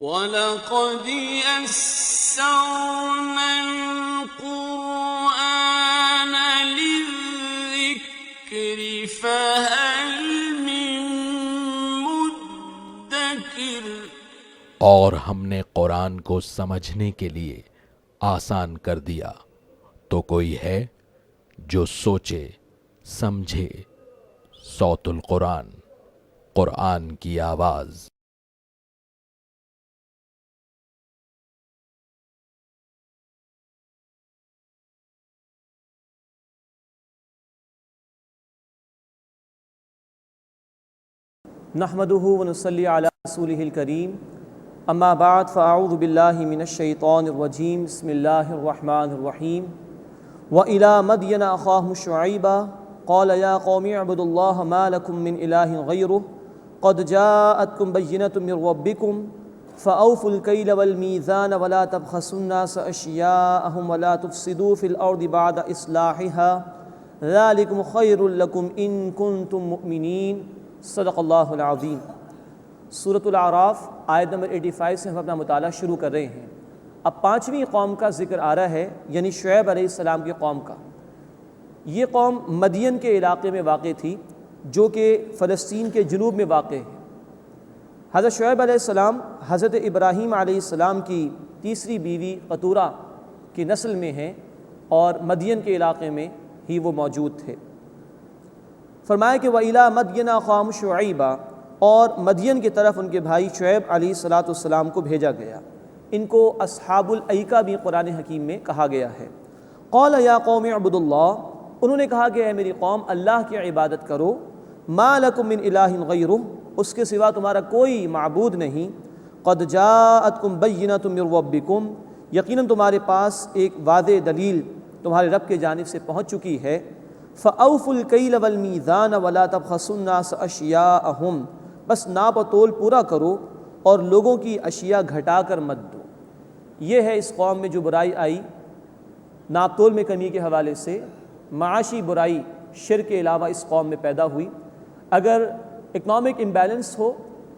وَلَقَدْ يَسَّرْنَا الْقُرْآنَ لِلذِّكْرِ فَهَلْ مِن مُّدَّكِرٍ۔ اور ہم نے قرآن کو سمجھنے کے لیے آسان کر دیا، تو کوئی ہے جو سوچے سمجھے۔ صوت القرآن، قرآن کی آواز۔ نحمده ونصلي على رسوله الكريم اما بعد فاعوذ بالله من الشيطان الرجيم بسم الله الرحمن الرحيم وإلى مدين أخاهم شعيبا قال يا قوم اعبدوا الله ما لكم من إله غيره قد جاءتكم بينة من ربكم فأوفوا الكيل والميزان ولا تبخسوا الناس أشياءهم ولا تفسدوا في الأرض بعد إصلاحها ذلكم خير لكم إن كنتم مؤمنين۔ صدق اللہ العظیم۔ سورۃ الاعراف آیت نمبر 85 سے ہم اپنا مطالعہ شروع کر رہے ہیں۔ اب 5ویں قوم کا ذکر آ رہا ہے، یعنی شعیب علیہ السلام کی قوم کا۔ یہ قوم مدین کے علاقے میں واقع تھی، جو کہ فلسطین کے جنوب میں واقع ہے۔ حضرت شعیب علیہ السلام حضرت ابراہیم علیہ السلام کی تیسری بیوی قطورہ کی نسل میں ہیں، اور مدین کے علاقے میں ہی وہ موجود تھے۔ فرمایا کہ وَإِلَىٰ مَدْيَنَ أَخَاهُمْ شُعَيْبًا، اور مدین کی طرف ان کے بھائی شعیب علیہ السلام کو بھیجا گیا۔ ان کو اصحاب الایکہ بھی قرآن حکیم میں کہا گیا ہے۔ قَالَ يَا قَوْمِ اعْبُدُوا اللَّهَ، انہوں نے کہا کہ اے میری قوم اللہ کی عبادت کرو۔ مَا لَكُم مِّنْ إِلَٰهٍ غَيْرُهُ، اس کے سوا تمہارا کوئی معبود نہیں۔ قَدْ جَاءَتْكُمْ بَيِّنَةٌ مِّن رَّبِّكُمْ، یقیناً تمہارے پاس ایک واضح دلیل تمہارے رب کی جانب سے پہنچ چکی ہے۔ فَأَوْفُوا الْكَيْلَ وَالْمِيزَانَ وَلَا تَبْخَسُوا النَّاسَ أَشْيَاءَهُمْ، بس ناپ و تول پورا کرو اور لوگوں کی اشیاء گھٹا کر مت دو۔ یہ ہے اس قوم میں جو برائی آئی، ناپ تول میں کمی کے حوالے سے۔ معاشی برائی شرک کے علاوہ اس قوم میں پیدا ہوئی۔ اگر اکنامک امبیلنس ہو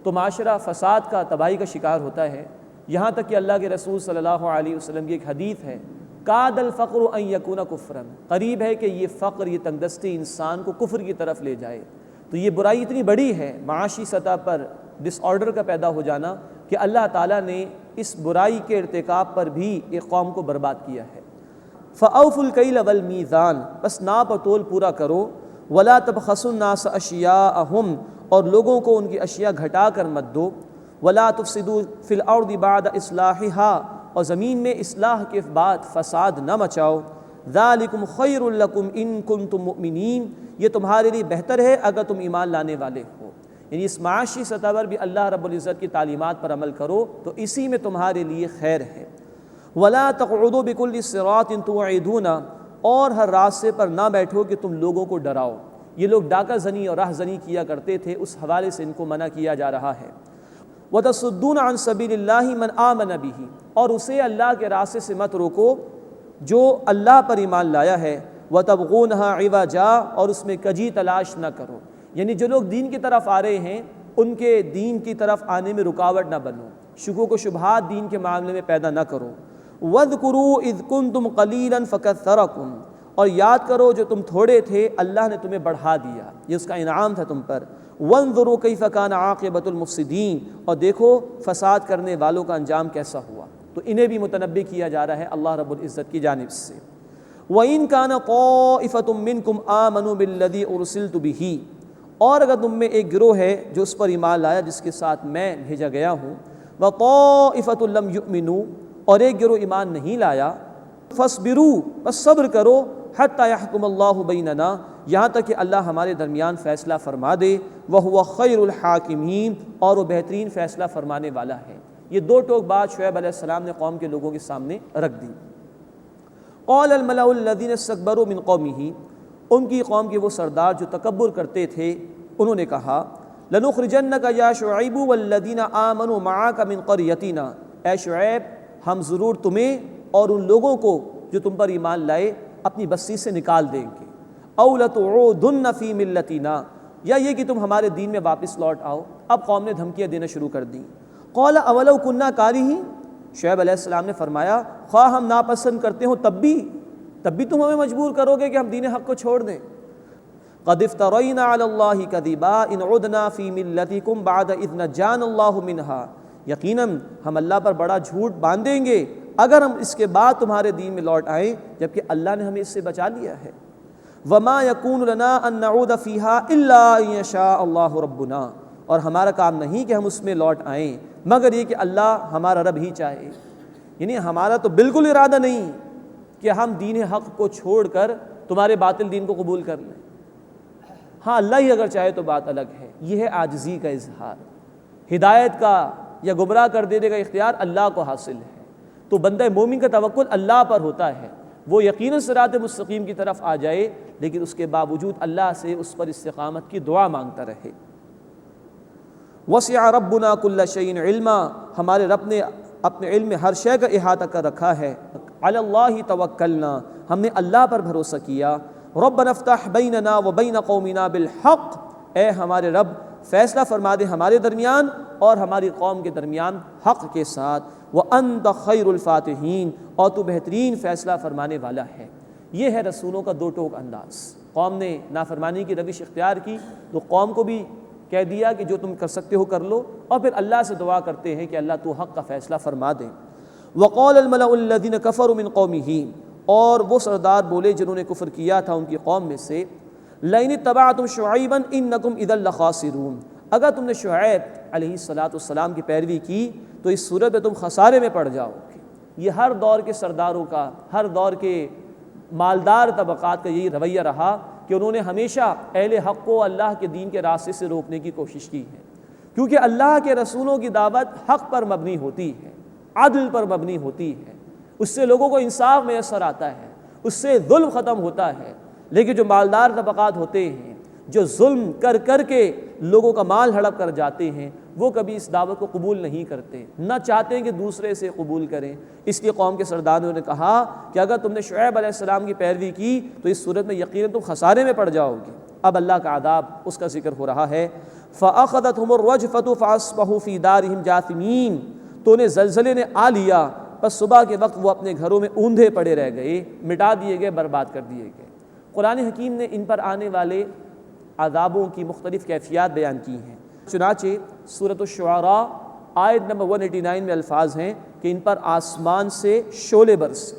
تو معاشرہ فساد کا، تباہی کا شکار ہوتا ہے، یہاں تک کہ اللہ کے رسول صلی اللہ علیہ وسلم کی ایک حدیث ہے، کاد الفقر ان یکون کفرا، قریب ہے کہ یہ فقر، یہ تنگدستی انسان کو کفر کی طرف لے جائے۔ تو یہ برائی اتنی بڑی ہے، معاشی سطح پر ڈس آرڈر کا پیدا ہو جانا، کہ اللہ تعالیٰ نے اس برائی کے ارتکاب پر بھی ایک قوم کو برباد کیا ہے۔ فَأَوْفُوا الْكَيْلَ وَالْمِيزَانَ، بس ناپ و تول پورا کرو۔ وَلَا تَبْخَسُوا النَّاسَ أَشْيَاءَهُمْ، اور لوگوں کو ان کی اشیاء گھٹا کر مت دو۔ وَلَا تُفْسِدُوا فِي الْأَرْضِ بَعْدَ إِصْلَاحِهَا، اور زمین میں اصلاح کے بعد فساد نہ مچاؤ۔ ذَلِكُمْ خَيْرٌ لَكُمْ إِن كُنتُم مُؤْمِنِينَ، یہ تمہارے لیے بہتر ہے اگر تم ایمان لانے والے ہو۔ یعنی اس معاشی سطح پر بھی اللہ رب العزت کی تعلیمات پر عمل کرو تو اسی میں تمہارے لیے خیر ہے۔ وَلَا تَقْعُدُوا بِكُلِّ صِرَاطٍ تُوعِدُونَ، اور ہر راستے پر نہ بیٹھو کہ تم لوگوں کو ڈراؤ۔ یہ لوگ ڈاکہ زنی اور راہ زنی کیا کرتے تھے، اس حوالے سے ان کو منع کیا جا رہا ہے۔ وَتَصُدُّونَ عَن سَبِيلِ اللَّهِ مَنْ آمَنَ بِهِ، اور اسے اللہ کے راستے سے مت روکو جو اللہ پر ایمان لایا ہے۔ وَتَبْغُونَهَا عِوَجًا، اور اس میں کجی تلاش نہ کرو، یعنی جو لوگ دین کی طرف آ رہے ہیں ان کے دین کی طرف آنے میں رکاوٹ نہ بنو، شکوک و شبہات دین کے معاملے میں پیدا نہ کرو۔ وَاذْكُرُوا إِذْ كُنْتُمْ قَلِيلًا فَكَثَّرَكُمْ، اور یاد کرو جو تم تھوڑے تھے اللہ نے تمہیں بڑھا دیا، یہ اس کا انعام تھا تم پر۔ وَانظُرُوا كَيْفَ كَانَ عَاقِبَةُ الْمُفْسِدِينَ، اور دیکھو فساد کرنے والوں کا انجام کیسا ہوا۔ تو انہیں بھی متنبہ کیا جا رہا ہے اللہ رب العزت کی جانب سے۔ وَإِن كَانَ طَائِفَةٌ مِّنكُمْ آمَنُوا بِالَّذِي أُرْسِلْتُ بِهِ، اور اگر تم میں ایک گروہ ہے جو اس پر ایمان لایا جس کے ساتھ میں بھیجا گیا ہوں۔ وَطَائِفَةٌ لَمْ يُؤْمِنُوا، اور ایک گروہ ایمان نہیں لایا۔ فَاصْبِرُوا، بس صبر کرو، حَتَّى يَحْكُمَ اللَّهُ بَيْنَنَا، یہاں تک کہ اللہ ہمارے درمیان فیصلہ فرما دے۔ وَهُوَ خَيْرُ الْحَاكِمِينَ، اور وہ بہترین فیصلہ فرمانے والا ہے۔ یہ دو ٹوک بات شعیب علیہ السلام نے قوم کے لوگوں کے سامنے رکھ دی۔ قال الملأ الذين استكبروا من قومه، ان کی قوم کے وہ سردار جو تکبر کرتے تھے انہوں نے کہا، لنخرجنك يا شعيب والذين آمنوا معك من قريتنا، اے شعیب ہم ضرور تمہیں اور ان لوگوں کو جو تم پر ایمان لائے اپنی بستی سے نکال دیں گے۔ او لتعودن في ملتنا، یا یہ کہ تم ہمارے دین میں واپس لوٹ آؤ۔ اب قوم نے دھمکیاں دینا شروع کر دیں۔ قال اولو کنا کارہین، شعیب علیہ السلام نے فرمایا خواہ ہم ناپسند کرتے ہوں تب بھی تم ہمیں مجبور کرو گے کہ ہم دین حق کو چھوڑ دیں۔ قد افترینا علی اللہ کذبا ان عدنا فی ملتکم بعد اذ نجانا اللہ منہا، یقیناً ہم اللہ پر بڑا جھوٹ باندھیں گے اگر ہم اس کے بعد تمہارے دین میں لوٹ آئیں جبکہ اللہ نے ہمیں اس سے بچا لیا ہے۔ وما یکون لنا ان نعود فیہا الا ان یشاء اللہ ربنا، اور ہمارا کام نہیں کہ ہم اس میں لوٹ آئیں مگر یہ کہ اللہ ہمارا رب ہی چاہے، یعنی ہمارا تو بالکل ارادہ نہیں کہ ہم دین حق کو چھوڑ کر تمہارے باطل دین کو قبول کر لیں، ہاں اللہ ہی اگر چاہے تو بات الگ ہے۔ یہ ہے عاجزی کا اظہار، ہدایت کا یا گمراہ کر دینے کا اختیار اللہ کو حاصل ہے، تو بندہ مومن کا توکل اللہ پر ہوتا ہے، وہ یقیناً صراط مستقیم کی طرف آ جائے لیکن اس کے باوجود اللہ سے اس پر استقامت کی دعا مانگتا رہے۔ وسع ربنا کل شیء علما، ہمارے رب نے اپنے علم میں ہر شے کا احاطہ کر رکھا ہے۔ علی اللہ توکلنا، ہم نے اللہ پر بھروسہ کیا۔ ربنا افتح بیننا وبین قومنا بالحق، اے ہمارے رب فیصلہ فرما دے ہمارے درمیان اور ہماری قوم کے درمیان حق کے ساتھ۔ وانت خیر الفاتحین، اور تو بہترین فیصلہ فرمانے والا ہے۔ یہ ہے رسولوں کا دو ٹوک انداز۔ قوم نے نافرمانی کی روش اختیار کی تو قوم کو بھی کہہ دیا کہ جو تم کر سکتے ہو کر لو، اور پھر اللہ سے دعا کرتے ہیں کہ اللہ تو حق کا فیصلہ فرما دے۔ وقال الملأ الذین کفروا من قومہ، اور وہ سردار بولے جنہوں نے کفر کیا تھا ان کی قوم میں سے، لئن اتبعتم شعیبا انکم اذا لخاسرون، اگر تم نے شعیب علیہ السلام کی پیروی کی تو اس صورت میں تم خسارے میں پڑ جاؤ گے۔ یہ ہر دور کے سرداروں کا، ہر دور کے مالدار طبقات کا یہی رویہ رہا کہ انہوں نے ہمیشہ اہل حق کو اللہ کے دین کے راستے سے روکنے کی کوشش کی ہے، کیونکہ اللہ کے رسولوں کی دعوت حق پر مبنی ہوتی ہے، عدل پر مبنی ہوتی ہے، اس سے لوگوں کو انصاف میسر آتا ہے، اس سے ظلم ختم ہوتا ہے۔ لیکن جو مالدار طبقات ہوتے ہیں جو ظلم کر کر کے لوگوں کا مال ہڑپ کر جاتے ہیں، وہ کبھی اس دعوت کو قبول نہیں کرتے، نہ چاہتے ہیں کہ دوسرے سے قبول کریں۔ اس لیے قوم کے سرداروں نے کہا کہ اگر تم نے شعیب علیہ السلام کی پیروی کی تو اس صورت میں یقیناً تم خسارے میں پڑ جاؤ گے۔ اب اللہ کا عذاب اس کا ذکر ہو رہا ہے۔ فَأَخَذَتْهُمُ الرَّجْفَةُ فَأَصْبَحُوا فِي دَارِهِمْ جَاثِمِينَ، تو انہیں زلزلے نے آ لیا، بس صبح کے وقت وہ اپنے گھروں میں اوندھے پڑے رہ گئے، مٹا دیے گئے، برباد کر دیے گئے۔ قرآن حکیم نے ان پر آنے والے عذابوں کی مختلف کیفیات بیان کی ہیں۔ چنانچہ سورۃ الشعراء آیت نمبر 189 میں الفاظ ہیں کہ ان پر آسمان سے شعلے برسے۔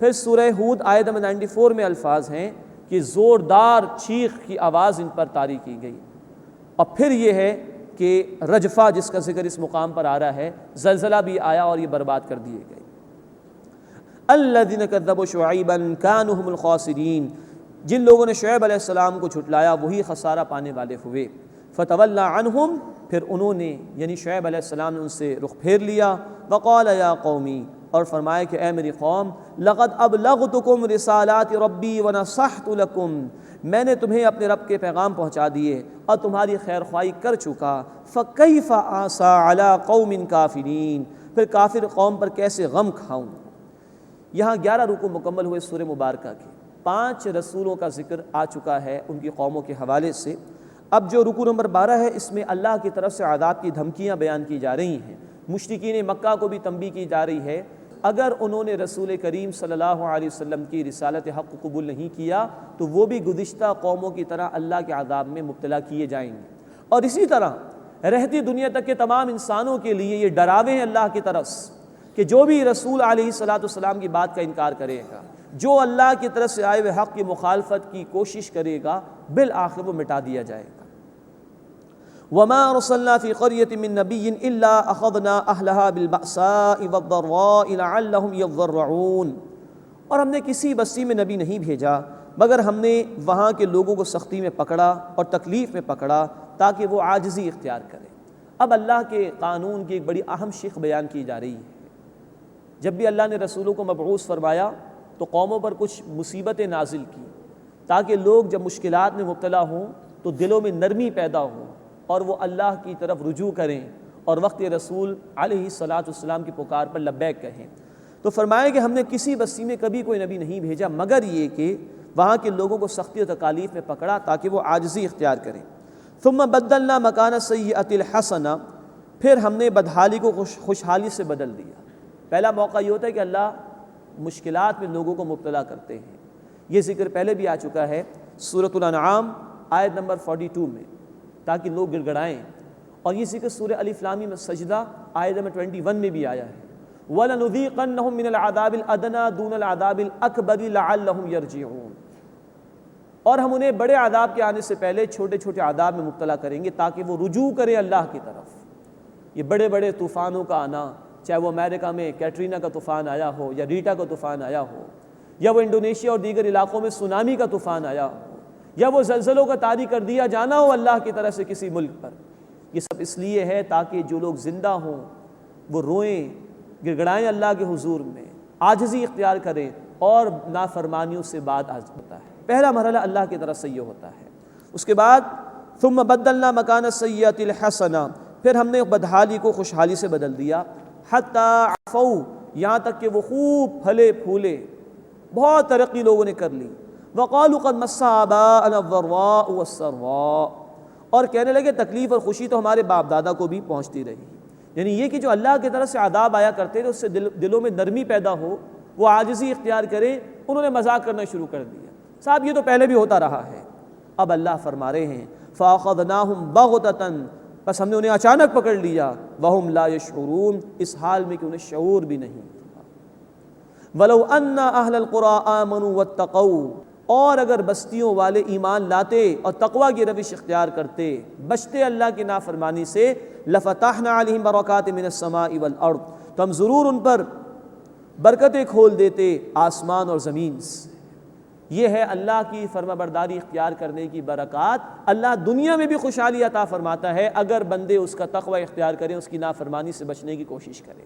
پھر سورہ ہود آیت نمبر 94 میں الفاظ ہیں کہ زوردار چیخ کی آواز ان پر طاری کی گئی۔ اور پھر یہ ہے کہ رجفہ جس کا ذکر اس مقام پر آ رہا ہے، زلزلہ بھی آیا اور یہ برباد کر دیے گئے۔ الذین کذبوا شعیبا کانوا هم الخاسرین، جن لوگوں نے شعیب علیہ السلام کو جھٹلایا وہی خسارہ پانے والے ہوئے۔ فتولی عنہم، پھر انہوں نے یعنی شعیب علیہ السلام نے ان سے رخ پھیر لیا۔ وقال یا قومی، اور فرمایا کہ اے میری قوم، لقد ابلغتکم رسالات ربی ونصحت لکم، میں نے تمہیں اپنے رب کے پیغام پہنچا دیے اور تمہاری خیر خواہی کر چکا۔ فکیف آسیٰ علی قوم کافرین، پھر کافر قوم پر کیسے غم کھاؤں۔ یہاں 11 رکوع مکمل ہوئے سورہ مبارکہ کے، 5 رسولوں کا ذکر آ چکا ہے ان کی قوموں کے حوالے سے۔ اب جو رکوع نمبر 12 ہے اس میں اللہ کی طرف سے عذاب کی دھمکیاں بیان کی جا رہی ہیں۔ مشرکین مکہ کو بھی تنبیہ کی جا رہی ہے اگر انہوں نے رسول کریم صلی اللہ علیہ وسلم کی رسالت حق کو قبول نہیں کیا تو وہ بھی گزشتہ قوموں کی طرح اللہ کے عذاب میں مبتلا کیے جائیں گے۔ اور اسی طرح رہتی دنیا تک کے تمام انسانوں کے لیے یہ ڈراوے ہیں اللہ کی طرف کہ جو بھی رسول علیہ السلام کی بات کا انکار کرے گا، جو اللہ کی طرف سے آئے ہوئے حق کی مخالفت کی کوشش کرے گا، بالآخر وہ مٹا دیا جائے گا۔ وَمَا أَرْسَلْنَا فِي قَرْيَةٍ مِّن نَّبِيٍّ إِلَّا أَخَذْنَا أَهْلَهَا بِالْبَأْسَاءِ وَالضَّرَّاءِ لَعَلَّهُمْ يَضَّرَّعُونَ، اور ہم نے کسی بستی میں نبی نہیں بھیجا مگر ہم نے وہاں کے لوگوں کو سختی میں پکڑا اور تکلیف میں پکڑا تاکہ وہ عاجزی اختیار کریں۔ اب اللہ کے قانون کی ایک بڑی اہم شق بیان کی جا رہی ہے۔ جب بھی اللہ نے رسولوں کو مبعوث فرمایا تو قوموں پر کچھ مصیبتیں نازل کی تاکہ لوگ جب مشکلات میں مبتلا ہوں تو دلوں میں نرمی پیدا ہو اور وہ اللہ کی طرف رجوع کریں اور وقت رسول علیہ السلام کی پکار پر لبیک کہیں۔ تو فرمایا کہ ہم نے کسی بستی میں کبھی کوئی نبی نہیں بھیجا مگر یہ کہ وہاں کے لوگوں کو سختی و تکالیف میں پکڑا تاکہ وہ عاجزی اختیار کریں۔ ثم بدلنا مکان السیئۃ الحسنہ، پھر ہم نے بدحالی کو خوشحالی سے بدل دیا۔ پہلا موقع یہ ہوتا ہے کہ اللہ مشکلات میں لوگوں کو مبتلا کرتے ہیں، یہ ذکر پہلے بھی آ چکا ہے سورۃ الانعام آیت نمبر 42 میں، تاکہ لوگ گڑ گڑائیں، اور یہ ذکر سورہ الف لام میم سجدہ آیت نمبر 21 میں بھی آیا ہے، وَلَنُذِيقَنَّهُم مِّنَ الْعَذَابِ الْأَدْنَىٰ دُونَ الْعَذَابِ الْأَكْبَرِ لَعَلَّهُمْ يَرْجِعُونَ، اور ہم انہیں بڑے عذاب کے آنے سے پہلے چھوٹے چھوٹے عذاب میں مبتلا کریں گے تاکہ وہ رجوع کریں اللہ کی طرف۔ یہ بڑے بڑے طوفانوں کا آنا، چاہے وہ امریکہ میں کیٹرینا کا طوفان آیا ہو، یا ریٹا کا طوفان آیا ہو، یا وہ انڈونیشیا اور دیگر علاقوں میں سونامی کا طوفان آیا ہو، یا وہ زلزلوں کا طاری کر دیا جانا ہو اللہ کی طرف سے کسی ملک پر، یہ سب اس لیے ہے تاکہ جو لوگ زندہ ہوں وہ روئیں، گڑ گڑائیں اللہ کے حضور میں، عاجزی اختیار کریں، اور نافرمانیوں سے بات ہوتا ہے۔ پہلا مرحلہ اللہ کی طرف سے یہ ہوتا ہے۔ اس کے بعد ثم بدلنا مکان السیئۃ الحسنہ، پھر ہم نے بدحالی کو خوشحالی سے بدل دیا، حتی عفوا، یہاں تک کہ وہ خوب پھلے پھولے، بہت ترقی لوگوں نے کر لی، وقالوا قد مس آباءنا الضراء والسراء، اور کہنے لگے تکلیف اور خوشی تو ہمارے باپ دادا کو بھی پہنچتی رہی، یعنی یہ کہ جو اللہ کی طرف سے عذاب آیا کرتے تھے اس سے دلوں میں نرمی پیدا ہو، وہ عاجزی اختیار کریں، انہوں نے مذاق کرنا شروع کر دیا۔ صاحب یہ تو پہلے بھی ہوتا رہا ہے۔ اب اللہ فرما رہے ہیں فَأَخَذْنَاهُمْ بَغْتَةً، بس ہم نے انہیں اچانک پکڑ لیا، وَهُمْ لَا يَشْعُرُونَ، اس حال میں کہ انہیں شعور بھی نہیں تھا۔ وَلَوْ أَنَّ أَهْلَ الْقُرَىٰ آمَنُوا وَاتَّقَوْا، اور اگر بستیوں والے ایمان لاتے اور تقوی کی روش اختیار کرتے، بچتے اللہ کی نافرمانی سے، لَفَتَحْنَا عَلَيْهِمْ بَرَكَاتٍ مِّنَ السَّمَاءِ وَالْأَرْضِ، تو ہم ضرور ان پر برکتیں کھول دیتے آسمان اور زمین سے۔ یہ ہے اللہ کی فرما برداری اختیار کرنے کی برکات۔ اللہ دنیا میں بھی خوشحالی عطا فرماتا ہے اگر بندے اس کا تقوی اختیار کریں، اس کی نافرمانی سے بچنے کی کوشش کریں۔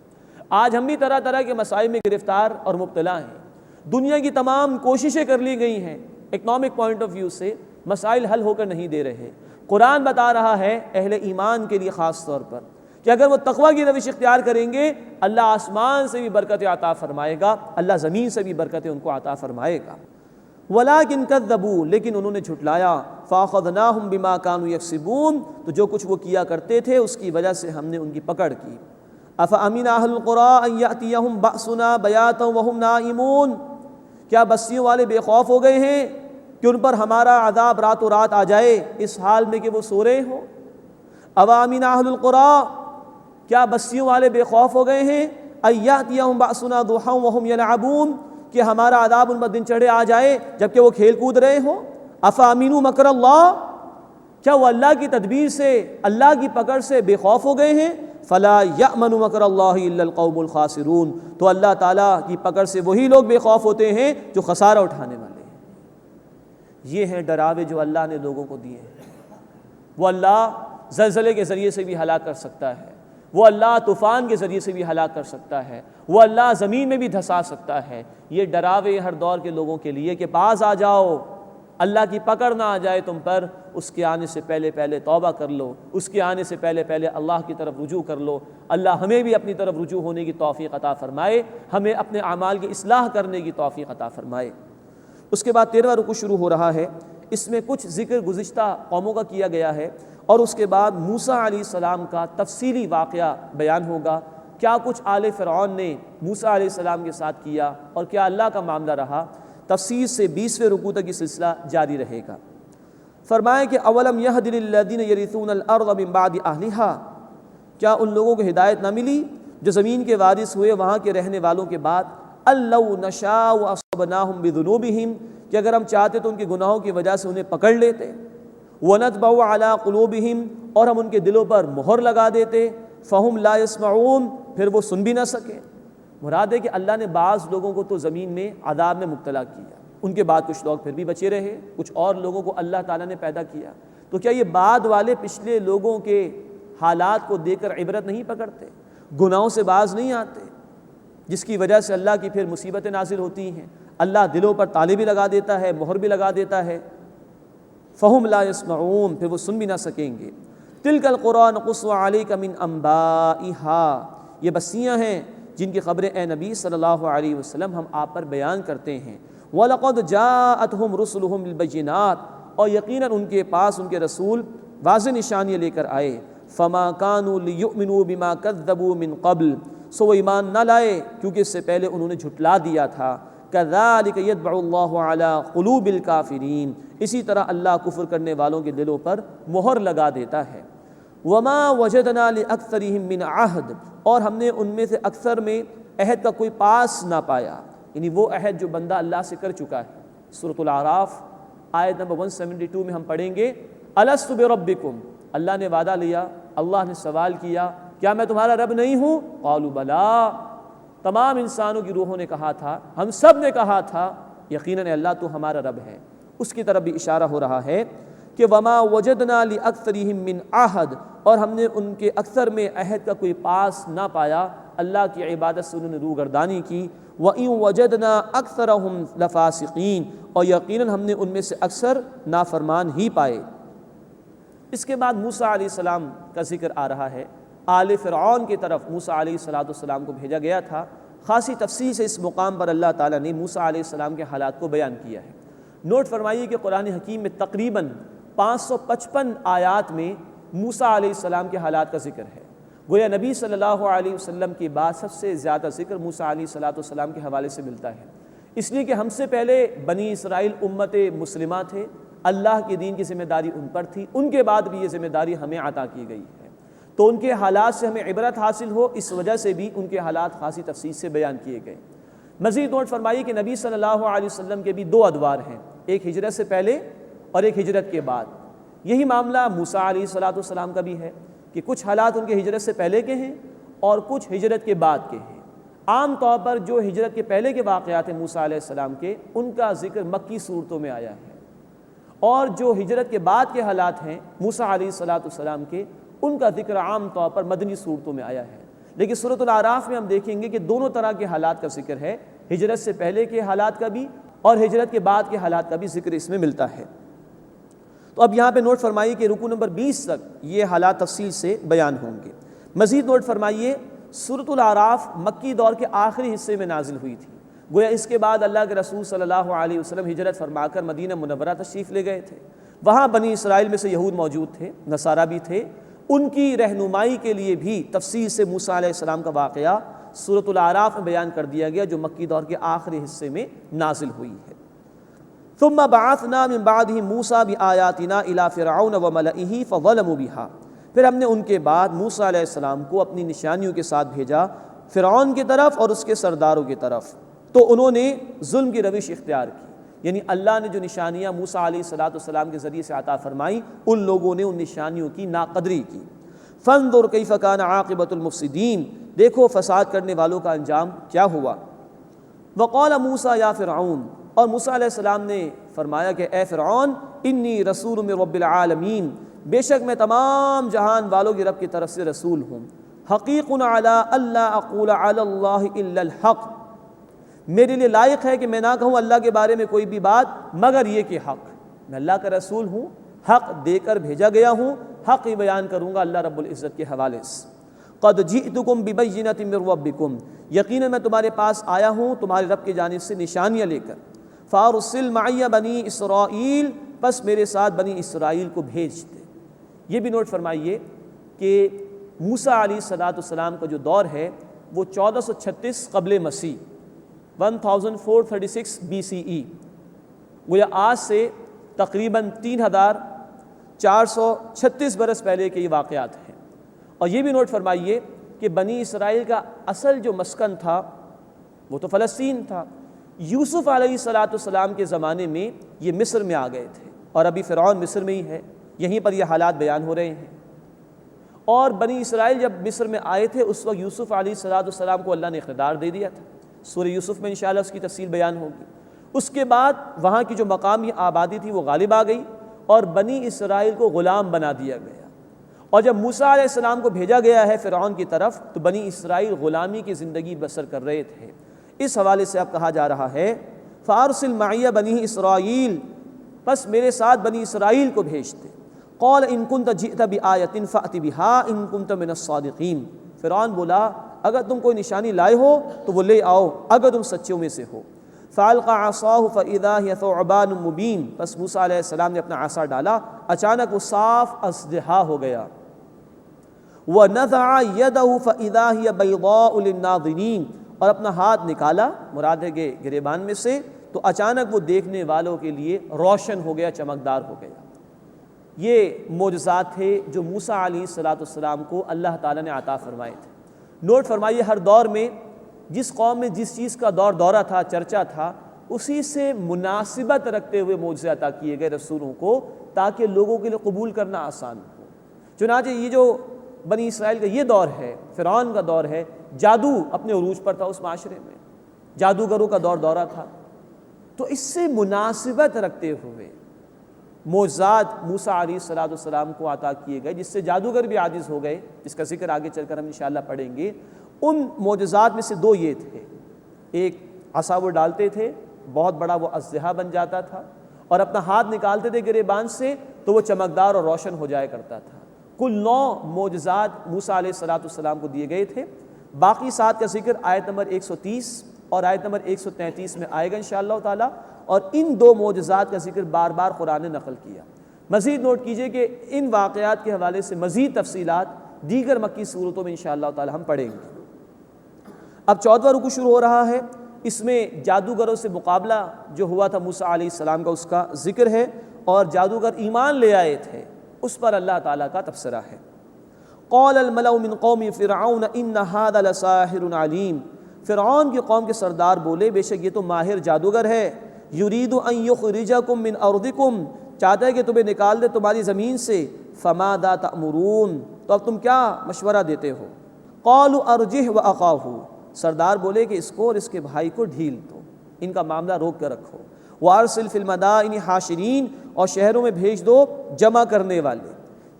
آج ہم بھی طرح طرح کے مسائل میں گرفتار اور مبتلا ہیں، دنیا کی تمام کوششیں کر لی گئی ہیں، اکنامک پوائنٹ آف ویو سے مسائل حل ہو کر نہیں دے رہے۔ قرآن بتا رہا ہے اہل ایمان کے لیے خاص طور پر کہ اگر وہ تقوی کی روش اختیار کریں گے، اللہ آسمان سے بھی برکتیں عطا فرمائے گا، اللہ زمین سے بھی برکتیں ان کو عطا فرمائے گا۔ وَلَٰكِن كَذَّبُوا، لیکن انہوں نے جھٹلایا، فَأَخَذْنَاهُمْ بِمَا كَانُوا يَكْسِبُونَ، تو جو کچھ وہ کیا کرتے تھے اس کی وجہ سے ہم نے ان کی پکڑ کی۔ أَفَأَمِنَ أَهْلُ الْقُرَىٰ أَن يَأْتِيَهُمْ بَأْسُنَا بَيَاتًا وَهُمْ نَائِمُونَ، کیا بستیوں والے بے خوف ہو گئے ہیں کہ ان پر ہمارا عذاب راتوں رات آ جائے اس حال میں کہ وہ سو رہے ہوں؟ أَوَأَمِنَ أَهْلُ الْقُرَىٰ، کیا بستیوں والے بے خوف ہو گئے ہیں، أَن يَأْتِيَهُمْ بَأْسُنَا ضُحًى وَهُمْ يَلْعَبُونَ، کہ ہمارا عذاب ان پر دن چڑھے آ جائے جبکہ وہ کھیل کود رہے ہوں؟ افامنوا مکر اللہ، کیا وہ اللہ کی تدبیر سے، اللہ کی پکڑ سے بے خوف ہو گئے ہیں؟ فلا یأمن مکر اللہ الا القوم الخاسرون، تو اللہ تعالیٰ کی پکڑ سے وہی لوگ بے خوف ہوتے ہیں جو خسارہ اٹھانے والے ہیں۔ یہ ہیں ڈراوے جو اللہ نے لوگوں کو دیے ہیں۔ وہ اللہ زلزلے کے ذریعے سے بھی ہلاک کر سکتا ہے، وہ اللہ طوفان کے ذریعے سے بھی ہلاک کر سکتا ہے، وہ اللہ زمین میں بھی دھسا سکتا ہے۔ یہ ڈراوے ہر دور کے لوگوں کے لیے کہ باز آ جاؤ، اللہ کی پکڑ نہ آ جائے تم پر، اس کے آنے سے پہلے پہلے توبہ کر لو، اس کے آنے سے پہلے پہلے اللہ کی طرف رجوع کر لو۔ اللہ ہمیں بھی اپنی طرف رجوع ہونے کی توفیق عطا فرمائے، ہمیں اپنے اعمال کی اصلاح کرنے کی توفیق عطا فرمائے۔ اس کے بعد 13واں رکوع شروع ہو رہا ہے، اس میں کچھ ذکر گزشتہ قوموں کا کیا گیا ہے، اور اس کے بعد موسیٰ علیہ السلام کا تفصیلی واقعہ بیان ہوگا، کیا کچھ آل فرعون نے موسیٰ علیہ السلام کے ساتھ کیا اور کیا اللہ کا معاملہ رہا۔ تفصیل سے 20ویں رکوع تک یہ سلسلہ جاری رہے گا۔ فرمائیں کہ اولم یہد للذین یرثون الارض من بعد اہلھا، کیا ان لوگوں کو ہدایت نہ ملی جو زمین کے وارث ہوئے وہاں کے رہنے والوں کے بعد، ان لو نشاء اصبناہم بذنوبہم، کہ اگر ہم چاہتے تو ان کے گناہوں کی وجہ سے انہیں پکڑ لیتے، ونطبع علی قلوبہم، اور ہم ان کے دلوں پر مہر لگا دیتے، فہم لا یسمعون، پھر وہ سن بھی نہ سکے۔ مراد ہے کہ اللہ نے بعض لوگوں کو تو زمین میں عذاب میں مبتلا کیا، ان کے بعد کچھ لوگ پھر بھی بچے رہے، کچھ اور لوگوں کو اللہ تعالیٰ نے پیدا کیا۔ تو کیا یہ بعد والے پچھلے لوگوں کے حالات کو دیکھ کر عبرت نہیں پکڑتے، گناہوں سے باز نہیں آتے، جس کی وجہ سے اللہ کی پھر مصیبتیں نازل ہوتی ہیں، اللہ دلوں پر تالے بھی لگا دیتا ہے، مہر بھی لگا دیتا ہے۔ فہم لا یسمعون، پھر وہ سن بھی نہ سکیں گے۔ تلک القریٰ نقص علیک من انبائہا، یہ بستیاں ہیں جن کی خبریں اے نبی صلی اللہ علیہ وسلم ہم آپ پر بیان کرتے ہیں۔ وَلَقَدْ جَاءَتْهُمْ رُسُلُهُمْ بِالْبَيِّنَاتِ، اور یقیناً ان کے پاس ان کے رسول واضح نشانیاں لے کر آئے۔ فما كانوا ليؤمنوا بما كذبوا من قبل، سو وہ ایمان نہ لائے کیونکہ اس سے پہلے انہوں نے جھٹلا دیا تھا۔ كذلك يطبع الله على قلوب الكافرين، اسی طرح اللہ کفر کرنے والوں کے دلوں پر مہر لگا دیتا ہے۔ وما وجدنا لأكثرهم من عہد، اور ہم نے ان میں سے اکثر میں عہد کا کوئی پاس نہ پایا، یعنی وہ عہد جو بندہ اللہ سے کر چکا ہے۔ سورۃ الاعراف آیت نمبر 172 میں ہم پڑھیں گے الست بربکم، اللہ نے وعدہ لیا، اللہ نے سوال کیا کیا میں تمہارا رب نہیں ہوں؟ قالوا بلا، تمام انسانوں کی روحوں نے کہا تھا، ہم سب نے کہا تھا یقیناً اللہ تو ہمارا رب ہے۔ اس کی طرف بھی اشارہ ہو رہا ہے کہ وما وجدنا لأکثرهم من عہد، اور ہم نے ان کے اکثر میں عہد کا کوئی پاس نہ پایا، اللہ کی عبادت سے انہوں نے روگردانی کی۔ وَإِن وَجَدْنَا أَكْثَرَهُمْ لَفَاسِقِينَ، اور یقیناً ہم نے ان میں سے اکثر نافرمان ہی پائے۔ اس کے بعد موسیٰ علیہ السلام کا ذکر آ رہا ہے۔ آل فرعون کی طرف موسیٰ علیہ السلام کو بھیجا گیا تھا۔ خاصی تفصیل سے اس مقام پر اللہ تعالیٰ نے موسیٰ علیہ السلام کے حالات کو بیان کیا ہے۔ نوٹ فرمائیے کہ قرآن حکیم میں تقریباً 555 آیات میں موسیٰ علیہ السلام کے حالات کا ذکر ہے۔ گویا نبی صلی اللہ علیہ وسلم کی بعد سب سے زیادہ ذکر موسیٰ علیہ السلام کے حوالے سے ملتا ہے، اس لیے کہ ہم سے پہلے بنی اسرائیل امت مسلمہ تھے، اللہ کے دین کی ذمہ داری ان پر تھی، ان کے بعد بھی یہ ذمہ داری ہمیں عطا کی گئی ہے، تو ان کے حالات سے ہمیں عبرت حاصل ہو، اس وجہ سے بھی ان کے حالات خاصی تفصیل سے بیان کیے گئے۔ مزید نوٹ فرمائیے کہ نبی صلی اللہ علیہ وسلم کے بھی 2 ادوار ہیں، ایک ہجرت سے پہلے اور ایک ہجرت کے بعد۔ یہی معاملہ موسیٰ علیہ السلام کا بھی ہے کہ کچھ حالات ان کے ہجرت سے پہلے کے ہیں اور کچھ ہجرت کے بعد کے ہیں۔ عام طور پر جو ہجرت کے پہلے کے واقعات ہیں موسیٰ علیہ السلام کے، ان کا ذکر مکی صورتوں میں آیا ہے، اور جو ہجرت کے بعد کے حالات ہیں موسیٰ علیہ السلام کے، ان کا ذکر عام طور پر مدنی صورتوں میں آیا ہے۔ لیکن سورۃ الاعراف میں ہم دیکھیں گے کہ دونوں طرح کے حالات کا ذکر ہے، ہجرت سے پہلے کے حالات کا بھی اور ہجرت کے بعد کے حالات کا بھی ذکر اس میں ملتا ہے۔ تو اب یہاں پہ نوٹ فرمائیے کہ رکوع نمبر 20 تک یہ حالات تفصیل سے بیان ہوں گے۔ مزید نوٹ فرمائیے سورۃ الاعراف مکی دور کے آخری حصے میں نازل ہوئی تھی، گویا اس کے بعد اللہ کے رسول صلی اللہ علیہ وسلم ہجرت فرما کر مدینہ منورہ تشریف لے گئے تھے۔ وہاں بنی اسرائیل میں سے یہود موجود تھے، نصارہ بھی تھے، ان کی رہنمائی کے لیے بھی تفصیل سے موسیٰ علیہ السلام کا واقعہ سورۃ الاعراف میں بیان کر دیا گیا، جو مکی دور کے آخری حصے میں نازل ہوئی ہے۔ ثم بعثنا من بعده موسیٰ بآیاتنا الی فرعون وملئہ فظلموا بها، پھر ہم نے ان کے بعد موسیٰ علیہ السلام کو اپنی نشانیوں کے ساتھ بھیجا فرعون کی طرف اور اس کے سرداروں کی طرف، تو انہوں نے ظلم کی روش اختیار کی، یعنی اللہ نے جو نشانیاں موسیٰ علیہ السلام کے ذریعے سے عطا فرمائی، ان لوگوں نے ان نشانیوں کی ناقدری کی۔ فانظر کیف کان عاقبۃ المفسدین، دیکھو فساد کرنے والوں کا انجام کیا ہوا۔ وقال موسیٰ یا فرعون، اور موسیٰ علیہ السلام نے فرمایا کہ اے فرعون، انی رسول من رب العالمین، بے شک میں تمام جہان والوں کے رب کی طرف سے رسول ہوں۔ حقیق علی الا اقول علی اللہ الا الحق، میرے لیے لائق ہے کہ میں نہ کہوں اللہ کے بارے میں کوئی بھی بات مگر یہ کہ حق، میں اللہ کا رسول ہوں، حق دے کر بھیجا گیا ہوں، حق ہی بیان کروں گا اللہ رب العزت کے حوالے سے۔ قد جئتکم ببینۃ من ربکم، یقیناً میں تمہارے پاس آیا ہوں تمہارے رب کی جانب سے نشانیاں لے کر۔ فارسل معی بنی اسرائیل، پس میرے ساتھ بنی اسرائیل کو بھیج دے۔ یہ بھی نوٹ فرمائیے کہ موسیٰ علیہ السلام کا جو دور ہے وہ 1436 قبل مسیح 1436 BCE، گویا آج سے تقریباً 3436 برس پہلے کے یہ واقعات ہیں۔ اور یہ بھی نوٹ فرمائیے کہ بنی اسرائیل کا اصل جو مسکن تھا وہ تو فلسطین تھا، یوسف علیہ السلام کے زمانے میں یہ مصر میں آ گئے تھے، اور ابھی فرعون مصر میں ہی ہے، یہیں پر یہ حالات بیان ہو رہے ہیں۔ اور بنی اسرائیل جب مصر میں آئے تھے اس وقت یوسف علیہ السلام کو اللہ نے اقتدار دے دیا تھا، سورہ یوسف میں انشاءاللہ اس کی تفصیل بیان ہوگی۔ اس کے بعد وہاں کی جو مقامی آبادی تھی وہ غالب آ گئی اور بنی اسرائیل کو غلام بنا دیا گیا، اور جب موسیٰ علیہ السلام کو بھیجا گیا ہے فرعون کی طرف تو بنی اسرائیل غلامی کی زندگی بسر کر رہے تھے۔ اس حوالے سے اب کہا جا رہا ہے فارسل معی بنی اسرائیل، پس میرے ساتھ بنی اسرائیل کو بھیج دے۔ قال ان کنت جئت بآیۃ فأت بها ان کنت من الصادقین، فرعون بولا اگر تم کوئی نشانی لائے ہو تو وہ لے آؤ اگر تم سچوں میں سے ہو۔ فالقى عصاه فاذا هي ثعبان مبین، پس موسیٰ علیہ السلام نے اپنا عصا ڈالا، اچانک وہ صاف اژدہا ہو گیا۔ وَنَزَعَ يَدَهُ فَإِذَا هِيَ بَيْضَاءُ لِلنَّاظِرِينَ، اور اپنا ہاتھ نکالا، مراد ہے کہ گریبان میں سے، تو اچانک وہ دیکھنے والوں کے لیے روشن ہو گیا، چمکدار ہو گیا۔ یہ معجزات تھے جو موسیٰ علیہ السلام کو اللہ تعالیٰ نے عطا فرمائے تھے۔ نوٹ فرمائیے، ہر دور میں جس قوم میں جس چیز کا دورہ تھا، چرچا تھا، اسی سے مناسبت رکھتے ہوئے معجزے عطا کیے گئے رسولوں کو، تاکہ لوگوں کے لیے قبول کرنا آسان ہو۔ چنانچہ یہ جو بنی اسرائیل کا یہ دور ہے، فرعون کا دور ہے، جادو اپنے عروج پر تھا، اس معاشرے میں جادوگروں کا دورہ تھا، تو اس سے مناسبت رکھتے ہوئے معجزات موسیٰ علیہ السلام کو عطا کیے گئے، جس سے جادوگر بھی عاجز ہو گئے، جس کا ذکر آگے چل کر ہم انشاءاللہ پڑھیں گے۔ ان معجزات میں سے دو یہ تھے، ایک عصا وہ ڈالتے تھے، بہت بڑا وہ اژدہا بن جاتا تھا، اور اپنا ہاتھ نکالتے تھے گریبان سے تو وہ چمکدار اور روشن ہو جایا کرتا تھا۔ کل 9 معجزات موسیٰ علیہ السلام کو دیے گئے تھے۔ باقی 7 کا ذکر آیت نمبر 130 اور آیت نمبر 133 میں آئے گا انشاءاللہ تعالی، اور ان 2 معجزات کا ذکر بار بار قرآن نے نقل کیا۔ مزید نوٹ کیجئے کہ ان واقعات کے حوالے سے مزید تفصیلات دیگر مکی صورتوں میں انشاءاللہ تعالی ہم پڑھیں گے۔ اب 14واں رکوع شروع ہو رہا ہے، اس میں جادوگروں سے مقابلہ جو ہوا تھا موسیٰ علیہ السلام کا، اس کا ذکر ہے، اور جادوگر ایمان لے آئے تھے، اس پر اللہ تعالیٰ کا تبصرہ ہے۔ قال الملأ من قوم فرعون ان هذا لساحر علیم، فرعون کی قوم کے سردار بولے بے شک یہ تو ماہر جادوگر ہے، یرید ان یخرجکم من ارضکم، چاہتا ہے کہ تمہیں نکال دے تمہاری زمین سے، فماذا تأمرون، تو اب تم کیا مشورہ دیتے ہو؟ قالوا ارجہ واخاہ، سردار بولے کہ اس کو اور اس کے بھائی کو ڈھیل دو، ان کا معاملہ روک کر رکھو، وارسل فی المدائن حاشرین، اور شہروں میں بھیج دو جمع کرنے والے،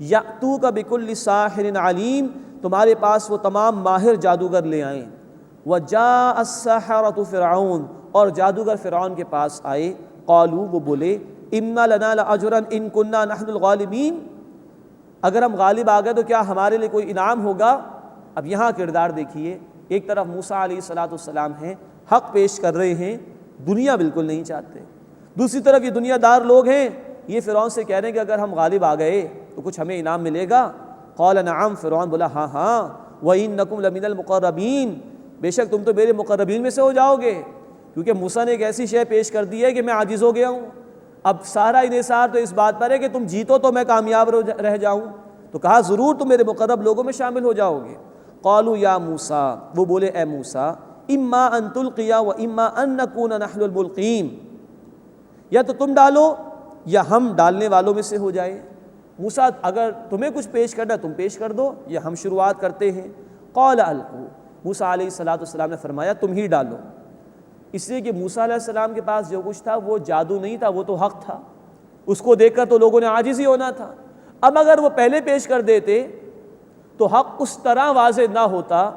یأتوک بکل ساحر علیم، تمہارے پاس وہ تمام ماہر جادوگر لے آئیں، وجاء السحرۃ فرعون، اور جادوگر فرعون کے پاس آئے، قالوا وہ بولے ان لنا لاجرا ان کنا نحن الغالبین، اگر ہم غالب آ گئے تو کیا ہمارے لیے کوئی انعام ہوگا؟ اب یہاں کردار دیکھیے، ایک طرف موسیٰ علیہ السلام ہیں، حق پیش کر رہے ہیں، دنیا بالکل نہیں چاہتے، دوسری طرف یہ دنیا دار لوگ ہیں، یہ فرعون سے کہہ رہے ہیں کہ اگر ہم غالب آ گئے تو کچھ ہمیں انعام ملے گا۔ قال نعم، فرعون بولا ہاں ہاں، وَإِنَّكُمْ لَمِنَ الْمُقَرَّبِينَ، بے شک تم تو میرے مقربین میں سے ہو جاؤ گے، کیونکہ موسیٰ نے ایک ایسی شے پیش کر دی ہے کہ میں عاجز ہو گیا ہوں۔ اب سارا انحصار تو اس بات پر ہے کہ تم جیتو تو میں کامیاب رہ جاؤں، تو کہا ضرور تم میرے مقرب لوگوں میں شامل ہو جاؤ گے۔ قالوا یا موسیٰ، وہ بولے اے موسیٰ، اما ان تلقی و اما ان نکون نحن الملقین، یا تو تم ڈالو یا ہم ڈالنے والوں میں سے ہو جائے۔ موسیٰ اگر تمہیں کچھ پیش کرنا تم پیش کر دو، یا ہم شروعات کرتے ہیں۔ قال القوا، موسیٰ علیہ السلام نے فرمایا تم ہی ڈالو، اس لیے کہ موسیٰ علیہ السلام کے پاس جو کچھ تھا وہ جادو نہیں تھا، وہ تو حق تھا، اس کو دیکھ کر تو لوگوں نے عاجز ہی ہونا تھا۔ اب اگر وہ پہلے پیش کر دیتے تو حق اس طرح واضح نہ ہوتا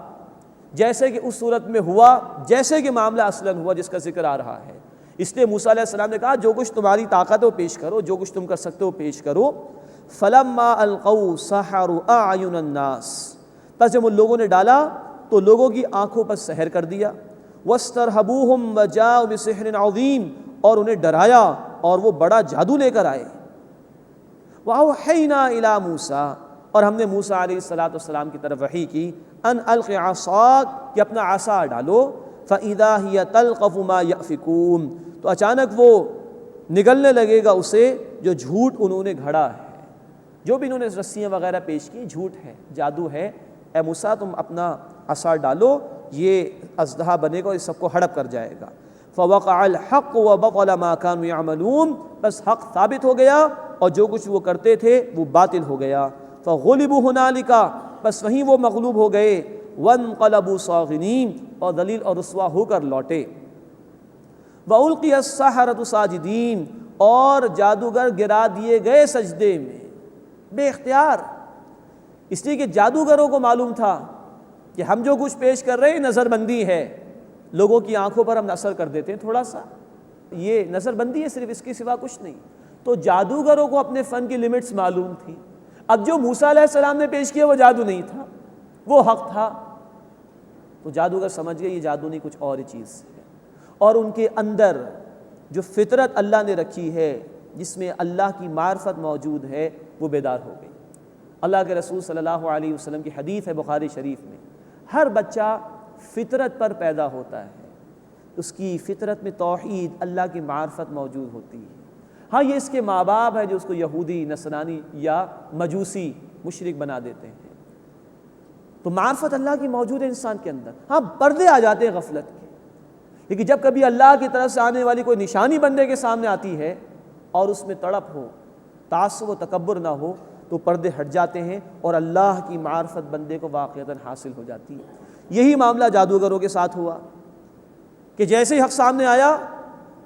جیسے کہ اس صورت میں ہوا، جیسے کہ معاملہ اصلاً ہوا جس کا ذکر آ رہا ہے۔ اس لیے موسیٰ علیہ السلام نے کہا جو کچھ تمہاری طاقت ہے وہ پیش کرو، جو کچھ تم کر سکتے ہو پیش کرو۔ فلما القوا سحروا اعین الناس، پس جب ان لوگوں نے ڈالا تو لوگوں کی آنکھوں پر سحر کر دیا۔ واسترهبوهم وجاءوا بسحر عظیم، اور انہیں ڈرایا اور وہ بڑا جادو لے کر آئے۔ واوحینا الی موسیٰ، اور ہم نے موسیٰ علیہ السلام کی طرف وحی کی، ان الق عصاک، کہ اپنا عصا ڈالو، فاذا هی تلقف ما یأفکون، تو اچانک وہ نگلنے لگے گا اسے جو جھوٹ انہوں نے گھڑا ہے، جو بھی انہوں نے رسیاں وغیرہ پیش کی جھوٹ ہے، جادو ہے۔ اے موسیٰ تم اپنا عصا ڈالو، یہ اژدہا بنے گا اور اس سب کو ہڑپ کر جائے گا۔ فوقع الحق وبطل ما كانوا يعملون، بس حق ثابت ہو گیا اور جو کچھ وہ کرتے تھے وہ باطل ہو گیا۔ فغلبوا هنالك، بس وہیں وہ مغلوب ہو گئے۔ وانقلبوا صاغرین، اور ذلیل اور رسوا ہو کر لوٹے۔ وَأُلْقِيَ السَّحَرَةُ ساجدین، اور جادوگر گرا دیے گئے سجدے میں بے اختیار، اس لیے کہ جادوگروں کو معلوم تھا کہ ہم جو کچھ پیش کر رہے ہیں نظر بندی ہے، لوگوں کی آنکھوں پر ہم اثر کر دیتے ہیں تھوڑا سا، یہ نظر بندی ہے صرف، اس کے سوا کچھ نہیں۔ تو جادوگروں کو اپنے فن کی لیمٹس معلوم تھی۔ اب جو موسیٰ علیہ السلام نے پیش کیا وہ جادو نہیں تھا، وہ حق تھا، تو جادوگر سمجھ گئے یہ جادو نہیں کچھ اور ہی چیز ہے، اور ان کے اندر جو فطرت اللہ نے رکھی ہے جس میں اللہ کی معرفت موجود ہے وہ بیدار ہو گئی۔ اللہ کے رسول صلی اللہ علیہ وسلم کی حدیث ہے بخاری شریف میں، ہر بچہ فطرت پر پیدا ہوتا ہے، اس کی فطرت میں توحید، اللہ کی معرفت موجود ہوتی ہے۔ ہاں یہ اس کے ماں باپ ہے جو اس کو یہودی، نصرانی یا مجوسی، مشرک بنا دیتے ہیں۔ تو معرفت اللہ کی موجود ہے انسان کے اندر، ہاں پردے آ جاتے ہیں غفلت کے، لیکن جب کبھی اللہ کی طرف سے آنے والی کوئی نشانی بندے کے سامنے آتی ہے اور اس میں تڑپ ہو، تعصب و تکبر نہ ہو، تو پردے ہٹ جاتے ہیں اور اللہ کی معرفت بندے کو واقعتاً حاصل ہو جاتی ہے۔ یہی معاملہ جادوگروں کے ساتھ ہوا کہ جیسے ہی حق سامنے آیا،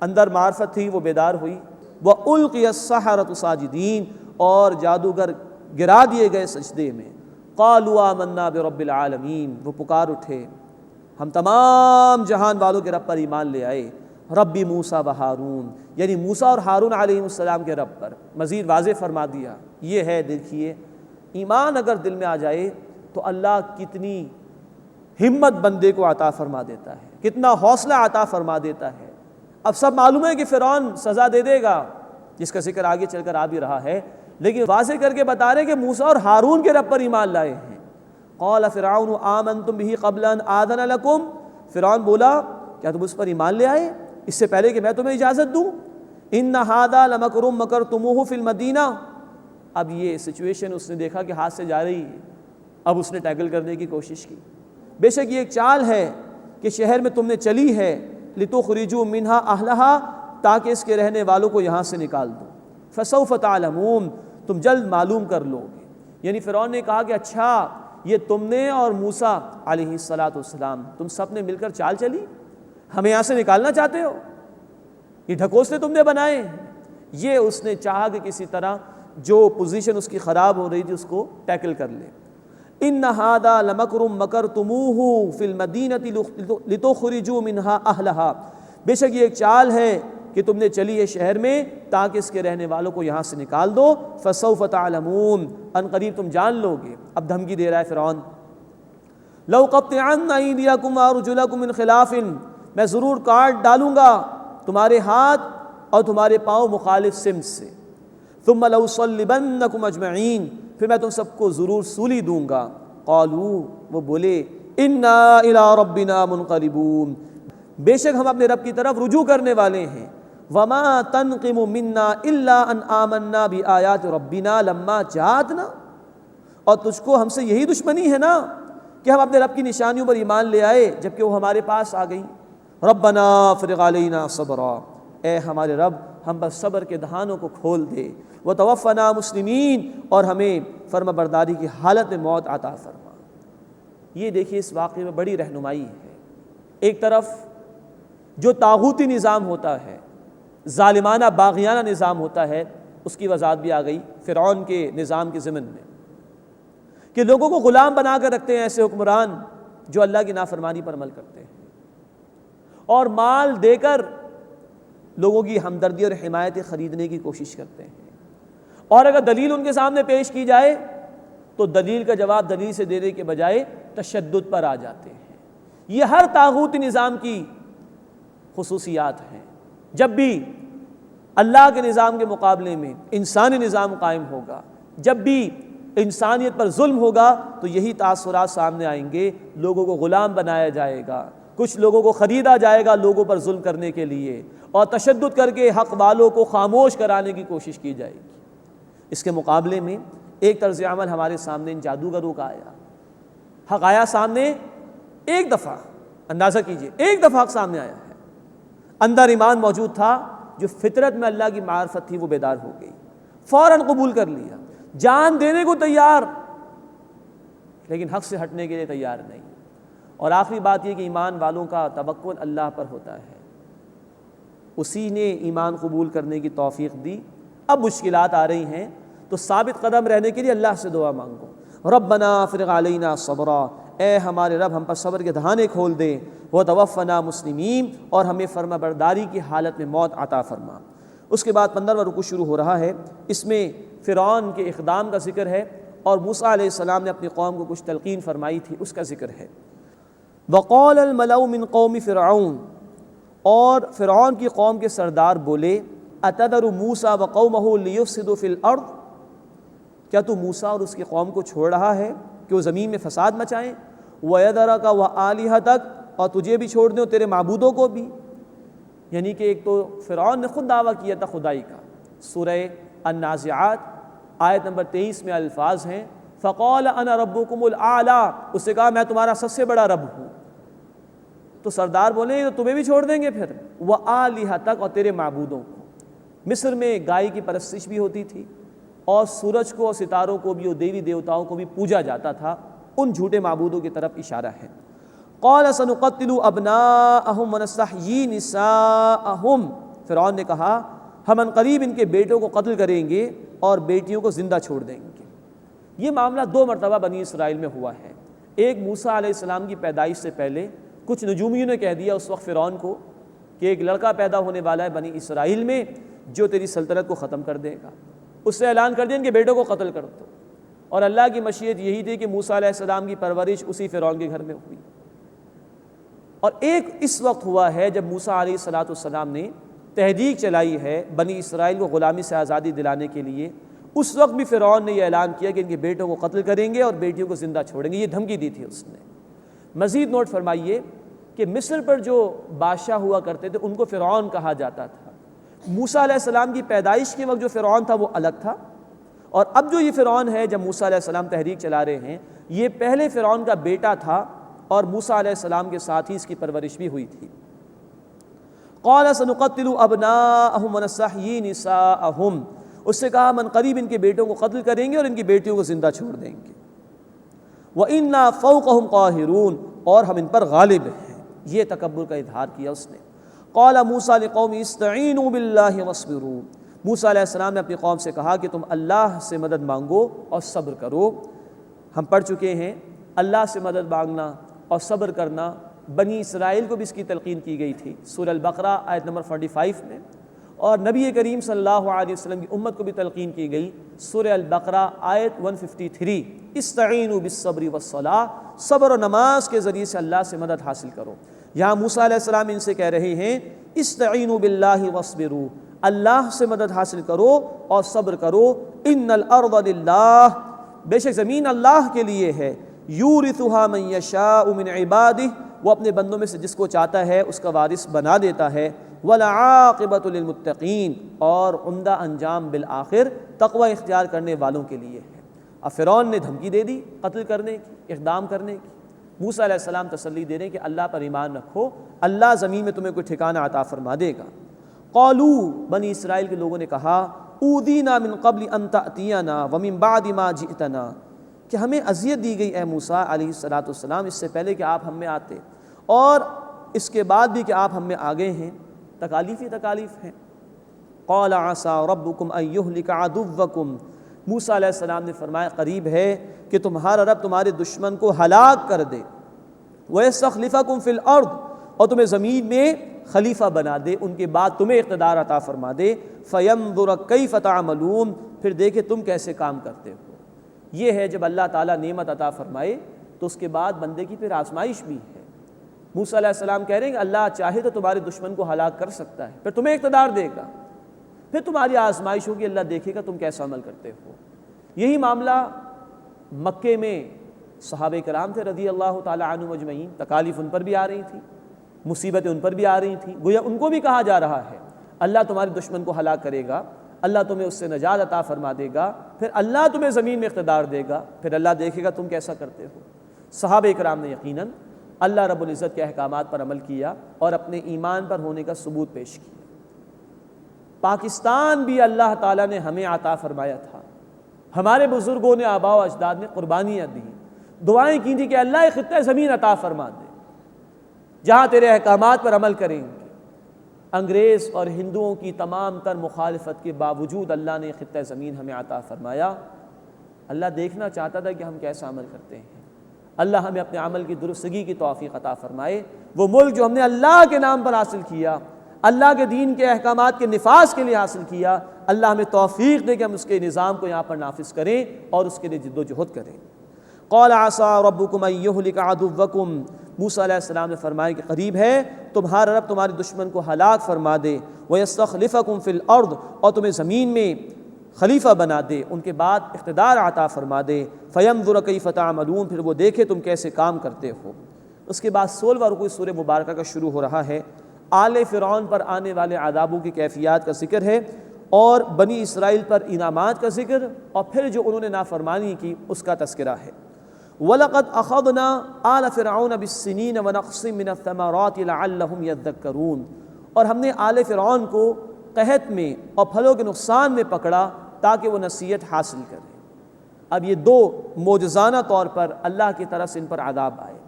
اندر معرفت تھی وہ بیدار ہوئی، وَأُلْقِيَ السَّحَرَةُ سَاجِدِينَ، اور جادوگر گرا دیے گئے سجدے میں۔ قَالُوا آمَنَّا بِرَبِّ الْعَالَمِينَ، وہ پکار اٹھے ہم تمام جہان والوں کے رب پر ایمان لے آئے، ربی موسیٰ و ہارون، یعنی موسیٰ اور ہارون علیہ السلام کے رب پر۔ مزید واضح فرما دیا، یہ ہے دیکھیے ایمان اگر دل میں آ جائے تو اللہ کتنی ہمت بندے کو عطا فرما دیتا ہے، کتنا حوصلہ عطا فرما دیتا ہے۔ اب سب معلوم ہے کہ فرعون سزا دے دے گا، جس کا ذکر آگے چل کر آ بھی رہا ہے، لیکن واضح کر کے بتا رہے کہ موسیٰ اور ہارون کے رب پر ایمان لائے ہیں۔ قال فرعون آمنتم به قبل ان آذن لکم، فرعون بولا کیا تم اس پر ایمان لے آئے اس سے پہلے کہ میں تمہیں اجازت دوں؟ ان ھذا لمکر مکرتموہ فی المدینہ، اب یہ سچویشن اس نے دیکھا کہ ہاتھ سے جا رہی ہے، اب اس نے ٹیکل کرنے کی کوشش کی۔ بے شک یہ ایک چال ہے کہ شہر میں تم نے چلی ہے، لتخرجوا منہا اہلہا، تاکہ اس کے رہنے والوں کو یہاں سے نکال دو، فسوف تعلمون، تم جلد معلوم کر لو گے۔ یعنی فرعون نے کہا کہ اچھا یہ تم نے اور موسیٰ علیہ السلام تم سب نے مل کر چال چلی، ہمیں یہاں سے نکالنا چاہتے ہو، یہ ڈھکوسلے تم نے بنائے۔ یہ اس نے چاہا کہ کسی طرح جو پوزیشن اس کی خراب ہو رہی تھی اس کو ٹیکل کر لے۔ ان ھذا لمکر مکرتموہ فی المدینۃ لتخرجوا منہا اہلہا، بے شک یہ ایک چال ہے کہ تم نے چلی ہے شہر میں تاکہ اس کے رہنے والوں کو یہاں سے نکال دو، فسوف تعلمون، ان قریب تم جان لو گے۔ اب دھمکی دے رہا ہے فرعون، لَأُقَطِّعَنَّ أَيْدِيَكُمْ وَأَرْجُلَكُمْ مِنْ خِلَافٍ، میں ضرور کاٹ ڈالوں گا تمہارے ہاتھ اور تمہارے پاؤں مخالف سمت سے، ثُمَّ لَأُصَلِّبَنَّكُمْ أَجْمَعِينَ، پھر میں تم سب کو ضرور سولی دوں گا۔ قالوا، وہ بولے، اِنَّا إِلَىٰ رَبِّنَا مُنْقَلِبُونَ، بے شک ہم اپنے رب کی طرف رجوع کرنے والے ہیں۔ وَمَا تَنْقِمُ مِنَّا إِلَّا أَنْ آمَنَّا بِآيَاتِ رَبِّنَا لَمَّا جَاءَتْنَا، اور تجھ کو ہم سے یہی دشمنی ہے نا کہ ہم اپنے رب کی نشانیوں پر ایمان لے آئے جبکہ وہ ہمارے پاس آ گئی۔ ربنا افرغ علینا صبرا، اے ہمارے رب ہم پر صبر کے دہانوں کو کھول دے، وتوفنا مسلمین، اور ہمیں فرما برداری کی حالت میں موت عطا فرما۔ یہ دیکھیے اس واقعے میں بڑی رہنمائی ہے۔ ایک طرف جو طاغوتی نظام ہوتا ہے، ظالمانہ باغیانہ نظام ہوتا ہے، اس کی وضاحت بھی آ گئی فرعون کے نظام کے ضمن میں، کہ لوگوں کو غلام بنا کر رکھتے ہیں ایسے حکمران جو اللہ کی نافرمانی پر عمل کرتے ہیں، اور مال دے کر لوگوں کی ہمدردی اور حمایت خریدنے کی کوشش کرتے ہیں، اور اگر دلیل ان کے سامنے پیش کی جائے تو دلیل کا جواب دلیل سے دینے کے بجائے تشدد پر آ جاتے ہیں۔ یہ ہر طاغوتی نظام کی خصوصیات ہیں۔ جب بھی اللہ کے نظام کے مقابلے میں انسانی نظام قائم ہوگا، جب بھی انسانیت پر ظلم ہوگا تو یہی تاثرات سامنے آئیں گے، لوگوں کو غلام بنایا جائے گا، کچھ لوگوں کو خریدا جائے گا لوگوں پر ظلم کرنے کے لیے، اور تشدد کر کے حق والوں کو خاموش کرانے کی کوشش کی جائے گی۔ اس کے مقابلے میں ایک طرز عمل ہمارے سامنے ان جادوگروں کا آیا، حق آیا سامنے، ایک دفعہ اندازہ کیجئے، ایک دفعہ حق سامنے آیا ہے، اندر ایمان موجود تھا، جو فطرت میں اللہ کی معرفت تھی وہ بیدار ہو گئی، فوراً قبول کر لیا، جان دینے کو تیار، لیکن حق سے ہٹنے کے لیے تیار نہیں۔ اور آخری بات یہ کہ ایمان والوں کا توکل اللہ پر ہوتا ہے، اسی نے ایمان قبول کرنے کی توفیق دی۔ اب مشکلات آ رہی ہیں تو ثابت قدم رہنے کے لیے اللہ سے دعا مانگو، ربنا افرغ علینا صبرا، اے ہمارے رب ہم پر صبر کے دہانے کھول دے، وتوفنا مسلمین، اور ہمیں فرما برداری کی حالت میں موت عطا فرما۔ اس کے بعد 15واں رکوع شروع ہو رہا ہے، اس میں فرعون کے اقدام کا ذکر ہے، اور موسیٰ علیہ السلام نے اپنی قوم کو کچھ تلقین فرمائی تھی، اس کا ذکر ہے۔ وقال الملأ من قوم فرعون، اور فرعون کی قوم کے سردار بولے، اتذر موسیٰ وقومہ لیفسدوا فی الارض، کیا تو موسیٰ اور اس کی قوم کو چھوڑ رہا ہے کہ وہ زمین میں فساد مچائیں؟ وَيَذَرَكَ وَآلِهَتَكَ، اور تجھے بھی چھوڑ دیں اور تیرے معبودوں کو بھی۔ یعنی کہ ایک تو فرعون نے خود دعویٰ کیا تھا خدائی کا۔ سورہ النازعات آیت نمبر 23 میں الفاظ ہیں فَقَالَ أَنَا رَبُّكُمُ الْأَعْلَىٰ، اس سے کہا میں تمہارا سب سے بڑا رب ہوں۔ تو سردار بولیں تو تمہیں بھی چھوڑ دیں گے پھر، وَآلِهَتَكَ، اور تیرے معبودوں کو۔ مصر میں گائے کی پرستش بھی ہوتی تھی اور سورج کو اور ستاروں کو بھی اور دیوی دیوتاؤں کو بھی پوجا جاتا تھا، ان جھوٹے معبودوں کی طرف اشارہ ہے۔ قَالَ سَنُقَتِّلُ أَبْنَاءَهُمْ وَنَسْتَحْيِي نِسَاءَهُمْ، فرعون نے کہا ہم عنقریب ان کے بیٹوں کو قتل کریں گے اور بیٹیوں کو زندہ چھوڑ دیں گے۔ یہ معاملہ 2 مرتبہ بنی اسرائیل میں ہوا ہے۔ ایک موسیٰ علیہ السلام کی پیدائش سے پہلے کچھ نجومیوں نے کہہ دیا اس وقت فرعون کو کہ ایک لڑکا پیدا ہونے والا ہے بنی اسرائیل میں جو تیری سلطنت کو ختم کر دے گا۔ اس سے اعلان کر دیا ان کے بیٹوں کو قتل کر دو، اور اللہ کی مشیت یہی تھی کہ موسیٰ علیہ السلام کی پرورش اسی فرعون کے گھر میں ہوئی۔ اور ایک اس وقت ہوا ہے جب موسیٰ علیہ السلام نے تحریک چلائی ہے بنی اسرائیل کو غلامی سے آزادی دلانے کے لیے، اس وقت بھی فرعون نے یہ اعلان کیا کہ ان کے بیٹوں کو قتل کریں گے اور بیٹیوں کو زندہ چھوڑیں گے، یہ دھمکی دی تھی اس نے۔ مزید نوٹ فرمائیے کہ مصر پر جو بادشاہ ہوا کرتے تھے ان کو فرعون کہا جاتا تھا۔ موسیٰ علیہ السلام کی پیدائش کے وقت جو فرعون تھا وہ الگ تھا، اور اب جو یہ فرعون ہے جب موسیٰ علیہ السلام تحریک چلا رہے ہیں، یہ پہلے فرعون کا بیٹا تھا اور موسیٰ علیہ السلام کے ساتھ ہی اس کی پرورش بھی ہوئی تھی۔ قَالَ سَنُقَتِّلُ أَبْنَاءَهُمْ وَنَسْتَحْيِي نِسَاءَهُمْ، اس سے کہا من قریب ان کے بیٹوں کو قتل کریں گے اور ان کی بیٹیوں کو زندہ چھوڑ دیں گے۔ وَإِنَّا فَوْقَهُمْ قَاهِرُونَ، اور ہم ان پر غالب ہیں۔ یہ تکبر کا اظہار کیا اس نے۔ قَالَ مُوسَىٰ لِقَوْمِهِ اسْتَعِينُوا بِاللَّهِ وَاصْبِرُوا، موسیٰ علیہ السلام نے اپنی قوم سے کہا کہ تم اللہ سے مدد مانگو اور صبر کرو۔ ہم پڑھ چکے ہیں اللہ سے مدد مانگنا اور صبر کرنا بنی اسرائیل کو بھی اس کی تلقین کی گئی تھی سورہ البقرہ آیت نمبر 45 میں، اور نبی کریم صلی اللہ علیہ وسلم کی امت کو بھی تلقین کی گئی سورہ البقرہ آیت 153، استعینوا بالصبر والصلاۃ، صبر و نماز کے ذریعے سے اللہ سے مدد حاصل کرو۔ یہاں موسیٰ علیہ السلام ان سے کہہ رہے ہیں استعینوا باللہ واصبروا، اللہ سے مدد حاصل کرو اور صبر کرو۔ ان الارض للہ، بے شک زمین اللہ کے لیے ہے، یورثها من یشاء من عبادہ، وہ اپنے بندوں میں سے جس کو چاہتا ہے اس کا وارث بنا دیتا ہے۔ والعاقبۃ للمتقین، اور عمدہ انجام بالآخر تقوی اختیار کرنے والوں کے لیے ہے۔ اب فرعون نے دھمکی دے دی قتل کرنے کی، اقدام کرنے کی۔ موسیٰ علیہ السلام تسلی دے رہے ہیں کہ اللہ پر ایمان رکھو، اللہ زمین میں تمہیں کوئی ٹھکانہ عطا فرما دے گا۔ قالوا، بنی اسرائیل کے لوگوں نے کہا اوذینا من قبل ان تأتینا ومن بعد ما جئتنا، کہ ہمیں اذیت دی گئی اے موسیٰ علیہ السلام اس سے پہلے کہ آپ ہم میں آتے، اور اس کے بعد بھی کہ آپ ہم میں آ گئے ہیں، تکالیف ہی تکالیف ہیں۔ قال عسى ربكم ان يهلك عدوكم، موسیٰ علیہ السلام نے فرمایا قریب ہے کہ تمہارا رب تمہارے دشمن کو ہلاک کر دے، وَيَسْتَخْلِفَكُمْ فِي الْأَرْضِ، اور تمہیں زمین میں خلیفہ بنا دے، ان کے بعد تمہیں اقتدار عطا فرما دے، فَيَنظُرَ كَيْفَ تَعْمَلُونَ، پھر دیکھے تم کیسے کام کرتے ہو۔ یہ ہے جب اللہ تعالیٰ نعمت عطا فرمائے تو اس کے بعد بندے کی پھر آزمائش بھی ہے۔ موسیٰ علیہ السلام کہہ رہے ہیں کہ اللہ چاہے تو تمہارے دشمن کو ہلاک کر سکتا ہے، پھر تمہیں اقتدار دے گا، پھر تمہاری آزمائش ہوگی، اللہ دیکھے گا تم کیسا عمل کرتے ہو۔ یہی معاملہ مکے میں صحابہ کرام تھے رضی اللہ تعالی عنہم اجمعین، تکالیف ان پر بھی آ رہی تھیں، مصیبتیں ان پر بھی آ رہی تھیں، گویا ان کو بھی کہا جا رہا ہے اللہ تمہارے دشمن کو ہلاک کرے گا، اللہ تمہیں اس سے نجات عطا فرما دے گا، پھر اللہ تمہیں زمین میں اقتدار دے گا، پھر اللہ دیکھے گا تم کیسا کرتے ہو۔ صحابہ کرام نے یقیناً اللہ رب العزت کے احکامات پر عمل کیا اور اپنے ایمان پر ہونے کا ثبوت پیش کیا۔ پاکستان بھی اللہ تعالیٰ نے ہمیں عطا فرمایا تھا، ہمارے بزرگوں نے آباء و اجداد نے قربانیاں دی، دعائیں کی تھی کہ اللہ ایک خطہ زمین عطا فرما دے جہاں تیرے احکامات پر عمل کریں گے۔ انگریز اور ہندوؤں کی تمام تر مخالفت کے باوجود اللہ نے خطہ زمین ہمیں عطا فرمایا۔ اللہ دیکھنا چاہتا تھا کہ ہم کیسا عمل کرتے ہیں، اللہ ہمیں اپنے عمل کی درستگی کی توفیق عطا فرمائے۔ وہ ملک جو ہم نے اللہ کے نام پر حاصل کیا، اللہ کے دین کے احکامات کے نفاذ کے لیے حاصل کیا، اللہ ہمیں توفیق دے کہ ہم اس کے نظام کو یہاں پر نافذ کریں اور اس کے لیے جد و جہد کریں۔ قال عسى ربكم ان يهلك عدوكم، موسیٰ علیہ السلام نے فرمایا کہ قریب ہے تمہارا رب تمہارے دشمن کو ہلاک فرما دے، وَيَسْتَخْلِفَكُمْ فِي الْأَرْضِ، اور تمہیں زمین میں خلیفہ بنا دے، ان کے بعد اقتدار عطا فرما دے، فینظر کیف تعملون، پھر وہ دیکھے تم کیسے کام کرتے ہو۔ اس کے بعد 16واں رکوع سورہ مبارکہ کا شروع ہو رہا ہے، آل فرعون پر آنے والے عذابوں کی کیفیات کا ذکر ہے، اور بنی اسرائیل پر انعامات کا ذکر، اور پھر جو انہوں نے نافرمانی کی اس کا تذکرہ ہے۔ وَلَقَدْ أَخَذْنَا آلَ فِرْعَوْنَ بِالسِّنِينَ وَنَقْصٍ مِّنَ الثَّمَرَاتِ لَعَلَّهُمْ يَذَّكَّرُونَ، اور ہم نے آل فرعون کو قحط میں اور پھلوں کے نقصان میں پکڑا تاکہ وہ نصیحت حاصل کریں۔ اب یہ 2 معجزانہ طور پر اللہ کی طرف سے ان پر عذاب آئے۔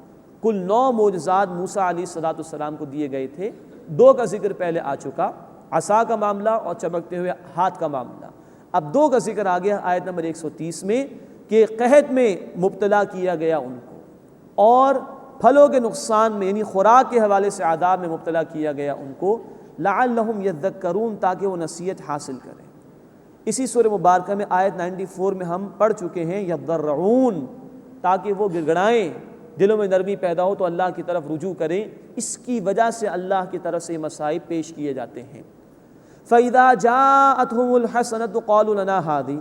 کل 9 معجزات موسیٰ علیہ السلام کو دیے گئے تھے، 2 کا ذکر پہلے آ چکا، عصا کا معاملہ اور چمکتے ہوئے ہاتھ کا معاملہ۔ اب 2 کا ذکر آ گیا آیت نمبر 130 میں کہ قحط میں مبتلا کیا گیا ان کو، اور پھلوں کے نقصان میں یعنی خوراک کے حوالے سے عذاب میں مبتلا کیا گیا ان کو، لعلہم یذکرون، تاکہ وہ نصیحت حاصل کریں۔ اسی سورہ مبارکہ میں آیت 94 میں ہم پڑھ چکے ہیں یضرعون، تاکہ وہ گڑگڑائیں، دلوں میں نرمی پیدا ہو تو اللہ کی طرف رجوع کریں۔ اس کی وجہ سے اللہ کی طرف سے مصائب پیش کیے جاتے ہیں۔ فَإِذَا جَاءَتْهُمُ الْحَسَنَةُ قَالُوا لَنَا هَٰذِهِ،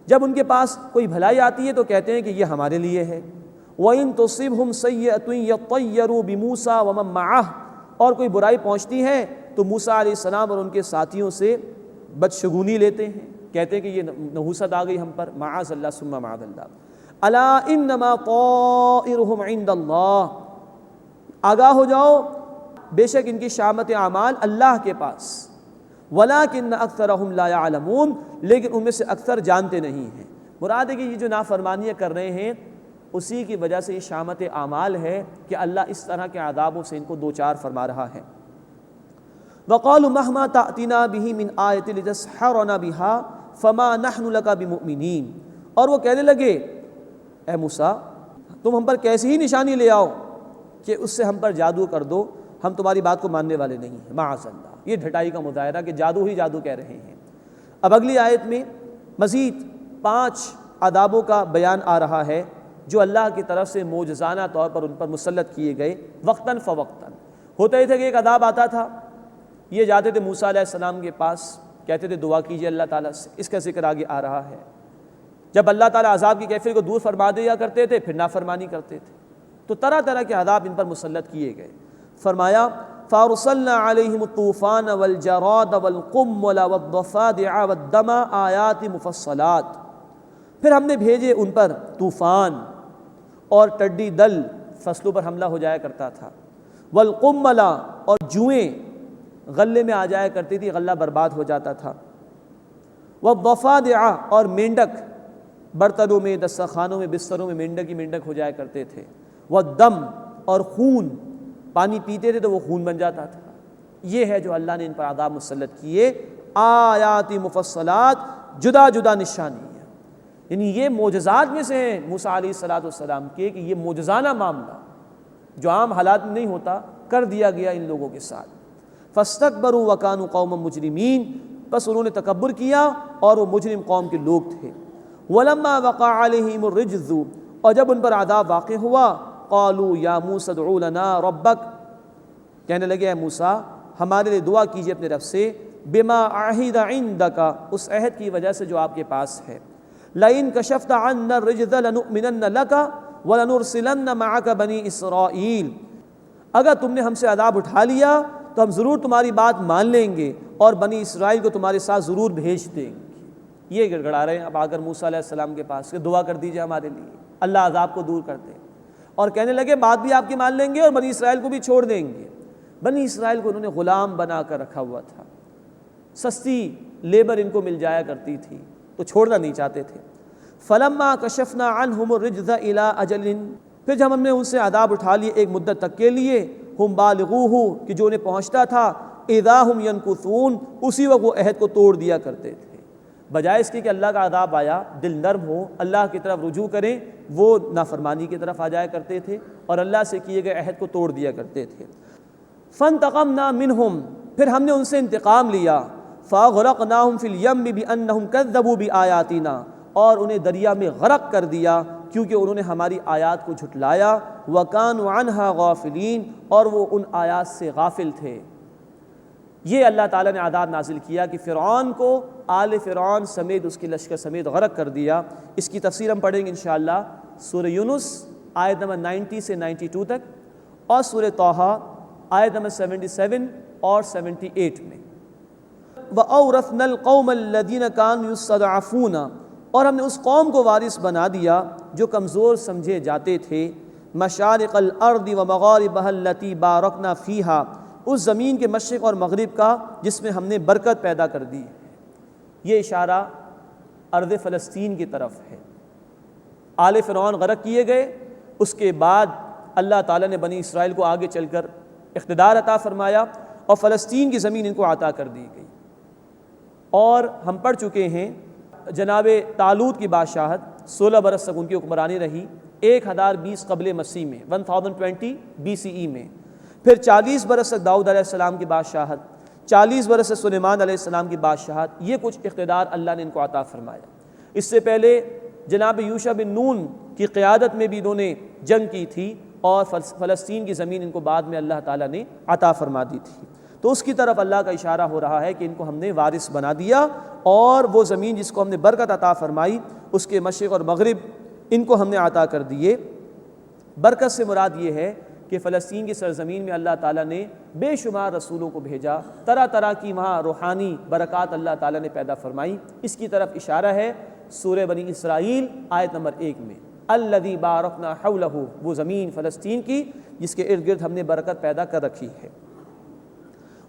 جب ان کے پاس کوئی بھلائی آتی ہے تو کہتے ہیں کہ یہ ہمارے لیے ہے۔ وَإِن تُصِبْهُمْ سَيِّئَةٌ يَطَّيَّرُوا بِمُوسَىٰ وَمَن مَّعَهُ، اور کوئی برائی پہنچتی ہے تو موسیٰ علیہ السلام اور ان کے ساتھیوں سے بدشگونی لیتے ہیں، کہتے ہیں کہ یہ نحوست آ گئی ہم پر، معاذ اللہ ثم معاذ اللہ۔ الا انما طائرهم عند اللہ، آگاہ ہو جاؤ بے شک ان کی شامت اعمال اللہ کے پاس، ولکن اکثرهم لا يعلمون، لیکن ان میں سے اکثر جانتے نہیں ہیں۔ مراد ہے کہ یہ جو نافرمانیاں کر رہے ہیں اسی کی وجہ سے یہ شامت اعمال ہے کہ اللہ اس طرح کے عذابوں سے ان کو دوچار فرما رہا ہے۔ وَقَالُوا مَهْمَا تَأْتِنَا بِهِ مِنْ آیَةٍ لِتَسْحَرَنَا بِهَا فَمَا نَحْنُ لَكَ بِمُؤْمِنِينَ، اور وہ کہنے لگے اے موسیٰ تم ہم پر کیسی ہی نشانی لے آؤ کہ اس سے ہم پر جادو کر دو، ہم تمہاری بات کو ماننے والے نہیں ہیں۔ معاذ اللہ، یہ ڈھٹائی کا مظاہرہ کہ جادو ہی جادو کہہ رہے ہیں۔ اب اگلی آیت میں مزید 5 عذابوں کا بیان آ رہا ہے جو اللہ کی طرف سے معجزانہ طور پر ان پر مسلط کیے گئے وقتاً فوقتاً۔ ہوتا ہی تھا کہ ایک عذاب آتا تھا، یہ جاتے تھے موسیٰ علیہ السلام کے پاس، کہتے تھے دعا کیجیے اللہ تعالیٰ سے، اس کا ذکر آگے آ رہا ہے۔ جب اللہ تعالیٰ عذاب کی کیفیت کو دور فرما دیا کرتے تھے پھر نافرمانی کرتے تھے، تو طرح طرح کے عذاب ان پر مسلط کیے گئے۔ فرمایا فَأَرْسَلْنَا عَلَيْهِمُ الطُّوفَانَ وَالْجَرَادَ وَالْقُمَّلَ وَالضَّفَادِعَ وَالدَّمَ آیَاتٍ مُفَصَّلَاتٍ، پھر ہم نے بھیجے ان پر طوفان اور ٹڈی دل، فصلوں پر حملہ ہو جایا کرتا تھا، والقمل، اور جوئیں غلے میں آ جایا کرتی تھی، غلہ برباد ہو جاتا تھا، والضفادع، اور مینڈک برتنوں میں، دسترخوانوں میں، بستروں میں مینڈک ہی مینڈک ہو جایا کرتے تھے، والدم، اور خون، پانی پیتے تھے تو وہ خون بن جاتا تھا۔ یہ ہے جو اللہ نے ان پر عذاب مسلط کیے، آیات مفصلات، جدا جدا نشانی ہے، یعنی یہ معجزات میں سے ہیں موسیٰ علیہ السلام کے، کہ یہ معجزانہ معاملہ جو عام حالات میں نہیں ہوتا کر دیا گیا ان لوگوں کے ساتھ۔ فاستکبروا وکانوا قوما مجرمین، بس انہوں نے تکبر کیا اور وہ مجرم قوم کے لوگ تھے۔ ولما وقع علیہم الرجز، اور جب ان پر عذاب واقع ہوا، قالوا یا موسیٰ ادع لنا ربک، کہنے لگے اے موسیٰ ہمارے لیے دعا کیجئے اپنے رب سے، بما عہد عندک، اس عہد کی وجہ سے جو آپ کے پاس ہے، لئن کشفت عنا الرجز لنؤمنن لک ولنرسلن معک بنی اسرائیل، اگر تم نے ہم سے عذاب اٹھا لیا تو ہم ضرور تمہاری بات مان لیں گے اور بنی اسرائیل کو تمہارے ساتھ ضرور بھیج دیں گے۔ یہ گڑگڑا رہے ہیں اب آگر موسیٰ علیہ السلام کے پاس کہ دعا کر دیجئے ہمارے لیے اللہ عذاب کو دور کر دے، اور کہنے لگے بات بھی آپ کی مان لیں گے اور بنی اسرائیل کو بھی چھوڑ دیں گے۔ بنی اسرائیل کو انہوں نے غلام بنا کر رکھا ہوا تھا، سستی لیبر ان کو مل جایا کرتی تھی تو چھوڑنا نہیں چاہتے تھے۔ فلما کشفنا عنہم الرجز الی اجل، پھر جب ہم نے ان سے عذاب اٹھا لیے ایک مدت تک کے لیے، ہم بالغوہ، کہ جو انہیں پہنچتا تھا، اذا ہم ینکثون، اسی وقت وہ عہد کو توڑ دیا کرتے تھے۔ بجائے اس کی کہ اللہ کا عذاب آیا دل نرم ہو، اللہ کی طرف رجوع کریں، وہ نافرمانی کی طرف آ جایا کرتے تھے اور اللہ سے کیے گئے عہد کو توڑ دیا کرتے تھے۔ فانتقمنا منہم، پھر ہم نے ان سے انتقام لیا، فاغرقناہم فی الیم بانہم کذبوا بآیاتنا، اور انہیں دریا میں غرق کر دیا کیونکہ انہوں نے ہماری آیات کو جھٹلایا، وَكَانُوا عَنْهَا غَافِلِينَ، اور وہ ان آیات سے غافل تھے۔ یہ اللہ تعالیٰ نے عذاب نازل کیا کہ فرعون کو آل فرعون سمیت اس کے لشکر سمیت غرق کر دیا۔ اس کی تفسیر ہم پڑھیں گے انشاءاللہ سورہ یونس آیت نمبر 90 سے 92 تک، اور سورہ طٰہٰ آیت نمبر 77 اور 78 میں۔ وَأَوْرَثْنَا الْقَوْمَ الَّذِينَ كَانُوا يُسْتَضْعَفُونَ، اور ہم نے اس قوم کو وارث بنا دیا جو کمزور سمجھے جاتے تھے، مشارق الارض ومغاربها التي باركنا فيها، اس زمین کے مشرق اور مغرب کا جس میں ہم نے برکت پیدا کر دی۔ یہ اشارہ ارض فلسطین کی طرف ہے۔ آل فرعون غرق کیے گئے، اس کے بعد اللہ تعالیٰ نے بنی اسرائیل کو آگے چل کر اقتدار عطا فرمایا اور فلسطین کی زمین ان کو عطا کر دی گئی۔ اور ہم پڑھ چکے ہیں جناب طالوت کی بادشاہت 16 برس تک ان کی حکمرانی رہی، 1020 قبل مسیح میں 1020 BCE میں، پھر 40 برس تک داؤد علیہ السلام کی بادشاہت، 40 برس سے سلیمان علیہ السلام کی بادشاہت، یہ کچھ اقتدار اللہ نے ان کو عطا فرمایا۔ اس سے پہلے جناب یوشع بن نون کی قیادت میں بھی انہوں نے جنگ کی تھی اور فلسطین کی زمین ان کو بعد میں اللہ تعالیٰ نے عطا فرما دی تھی۔ تو اس کی طرف اللہ کا اشارہ ہو رہا ہے کہ ان کو ہم نے وارث بنا دیا، اور وہ زمین جس کو ہم نے برکت عطا فرمائی اس کے مشرق اور مغرب ان کو ہم نے عطا کر دیے۔ برکت سے مراد یہ ہے کہ فلسطین کی سرزمین میں اللہ تعالیٰ نے بے شمار رسولوں کو بھیجا، طرح طرح کی وہاں روحانی برکات اللہ تعالیٰ نے پیدا فرمائی۔ اس کی طرف اشارہ ہے سورہ بنی اسرائیل آیت نمبر 1 میں، الذی بارکنا حولہ، وہ زمین فلسطین کی جس کے ارد گرد ہم نے برکت پیدا کر رکھی ہے۔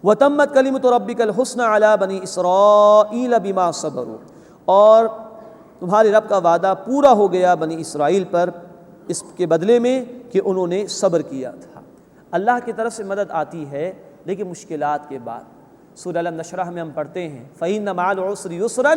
وَتَمَّتْ كَلِمَةُ رَبِّكَ الْحُسْنَى عَلَى بَنِي إِسْرَائِيلَ بِمَا صَبَرُوا، اور تمہارے رب کا وعدہ پورا ہو گیا بنی اسرائیل پر اس کے بدلے میں کہ انہوں نے صبر کیا تھا۔ اللہ کی طرف سے مدد آتی ہے لیکن مشکلات کے بعد۔ سورہ الم نشرح میں ہم پڑھتے ہیں فَإِنَّ مَعَ الْعُسْرِ يُسْرًا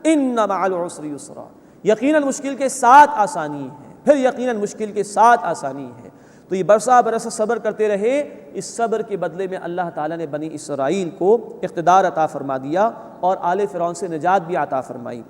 إِنَّ مَعَ الْعُسْرِ يُسْرًا، یقیناً مشکل کے ساتھ آسانی ہے، پھر یقیناً مشکل کے ساتھ آسانی ہے۔ تو یہ برسا برسا صبر کرتے رہے، اس صبر کے بدلے میں اللہ تعالیٰ نے بنی اسرائیل کو اقتدار عطا فرما دیا اور آل فرعون سے نجات بھی عطا فرمائی۔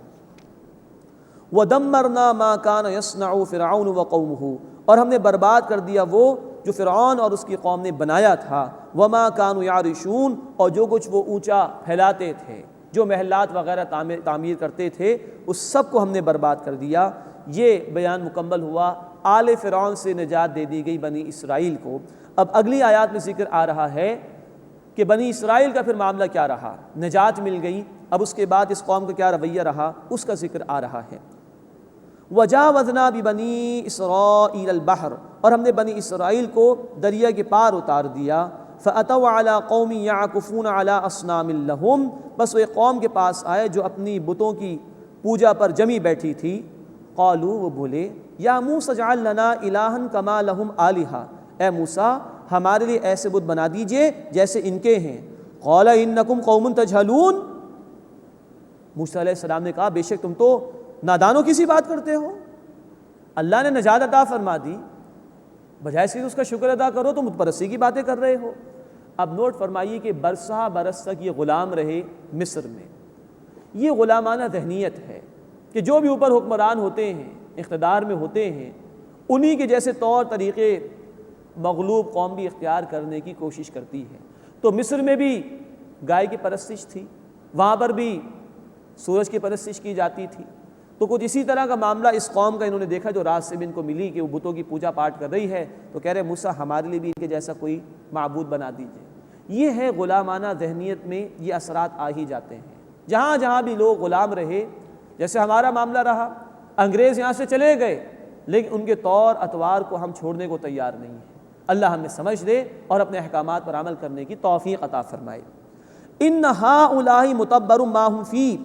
وَدَمَّرْنَا مَا كَانَ يَصْنَعُ فِرْعَوْنُ وَقَوْمُهُ، اور ہم نے برباد کر دیا وہ جو فرعون اور اس کی قوم نے بنایا تھا، وَمَا كَانُوا يَعْرِشُونَ، اور جو کچھ وہ اونچا پھیلاتے تھے، جو محلات وغیرہ تعمیر کرتے تھے، اس سب کو ہم نے برباد کر دیا۔ یہ بیان مکمل ہوا، آل فرعون سے نجات دے دی گئی بنی اسرائیل کو۔ اب اگلی آیات میں ذکر آ رہا ہے کہ بنی اسرائیل کا پھر معاملہ کیا رہا، نجات مل گئی، اب اس کے بعد اس قوم کا کیا رویہ رہا اس کا ذکر آ رہا ہے۔ وَجَاوَزْنَا بِبَنِي إِسْرَائِيلَ الْبَحْرَ، اور ہم نے بنی اسرائیل کو دریا کے پار اتار دیا۔ فَأَتَوْا عَلَىٰ قَوْمٍ يَعْكُفُونَ عَلَىٰ أَصْنَامٍ لَهُمْ، بس وہ ایک قوم کے پاس آئے جو اپنی بتوں کی پوجا پر جمی بیٹھی تھی۔ قالوا، وہ بولے، یا موسیٰ اجعل لنا الہا کما لہم آلہہ، اے موسیٰ ہمارے لیے ایسے بت بنا دیجئے جیسے ان کے ہیں۔ قال انکم قوم تجہلون، موسیٰ علیہ السلام نے کہا بے شک تم تو نادانوں کی سی بات کرتے ہو، اللہ نے نجات عطا فرما دی، بجائے اس کے اس کا شکر ادا کرو تو مت پرستی کی باتیں کر رہے ہو۔ اب نوٹ فرمائیے کہ برسہ برس تک یہ غلام رہے مصر میں۔ یہ غلامانہ ذہنیت ہے کہ جو بھی اوپر حکمران ہوتے ہیں، اقتدار میں ہوتے ہیں، انہی کے جیسے طور طریقے مغلوب قوم بھی اختیار کرنے کی کوشش کرتی ہے۔ تو مصر میں بھی گائے کی پرستش تھی، وہاں پر بھی سورج کی پرستش کی جاتی تھی۔ تو کچھ اسی طرح کا معاملہ اس قوم کا انہوں نے دیکھا جو رات سے بھی ان کو ملی کہ وہ بتوں کی پوجا پاٹ کر رہی ہے، تو کہہ رہے موسیٰ ہمارے لیے بھی ان کے جیسا کوئی معبود بنا دیجئے۔ یہ ہے غلامانہ ذہنیت میں یہ اثرات آ ہی جاتے ہیں۔ جہاں جہاں بھی لوگ غلام رہے، جیسے ہمارا معاملہ رہا، انگریز یہاں سے چلے گئے لیکن ان کے طور اطوار کو ہم چھوڑنے کو تیار نہیں ہیں۔ اللہ ہمیں سمجھ دے اور اپنے احکامات پر عمل کرنے کی توفیق عطا فرمائے۔ ان ہؤلاء متبر ما هم فی،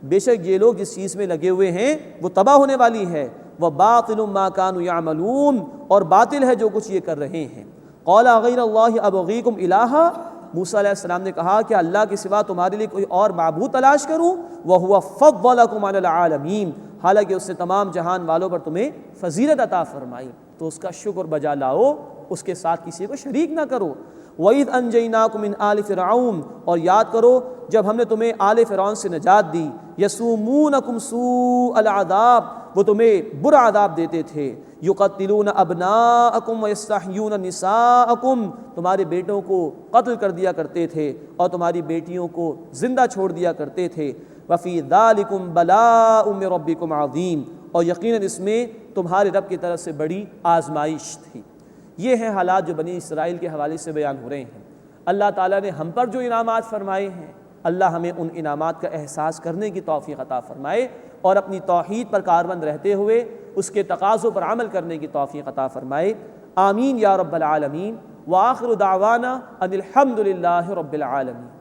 بے شک یہ لوگ جس چیز میں لگے ہوئے ہیں وہ تباہ ہونے والی ہے۔ وباطل ما كانوا يعملون، اور باطل ہے جو کچھ یہ کر رہے ہیں۔ قال غیر اللہ ابغیکم الہا، موسیٰ علیہ السلام نے کہا کہ اللہ کے سوا تمہارے لیے کوئی اور معبود تلاش کروں؟ وَهُوَ فَضَّلَكُمْ عَلَى الْعَالَمِينَ، حالانکہ اس نے تمام جہان والوں پر تمہیں فضیلت عطا فرمائی، تو اس کا شکر بجا لاؤ، اس کے ساتھ کسی کو شریک نہ کرو۔ وَإِذْ أَنْجَيْنَاكُمْ مِنْ آلِ فِرْعَوْنَ، اور یاد کرو جب ہم نے تمہیں آل فرعون سے نجات دی۔ يَسُومُونَكُمْ سُوءَ الْعَذَابِ، وہ تمہیں برا عذاب دیتے تھے۔ یقتلون ابناءکم ویستحیون نساءکم، تمہارے بیٹوں کو قتل کر دیا کرتے تھے اور تمہاری بیٹیوں کو زندہ چھوڑ دیا کرتے تھے۔ وفی ذالکم بلاء من ربکم عظیم، اور یقیناً اس میں تمہارے رب کی طرف سے بڑی آزمائش تھی۔ یہ ہیں حالات جو بنی اسرائیل کے حوالے سے بیان ہو رہے ہیں۔ اللہ تعالیٰ نے ہم پر جو انعامات فرمائے ہیں، اللہ ہمیں ان انعامات کا احساس کرنے کی توفیق عطا فرمائے اور اپنی توحید پر کاربند رہتے ہوئے اس کے تقاضوں پر عمل کرنے کی توفیق عطا فرمائے۔ آمین یا رب العالمین۔ وآخر دعوانا ان الحمد للہ رب العالمین۔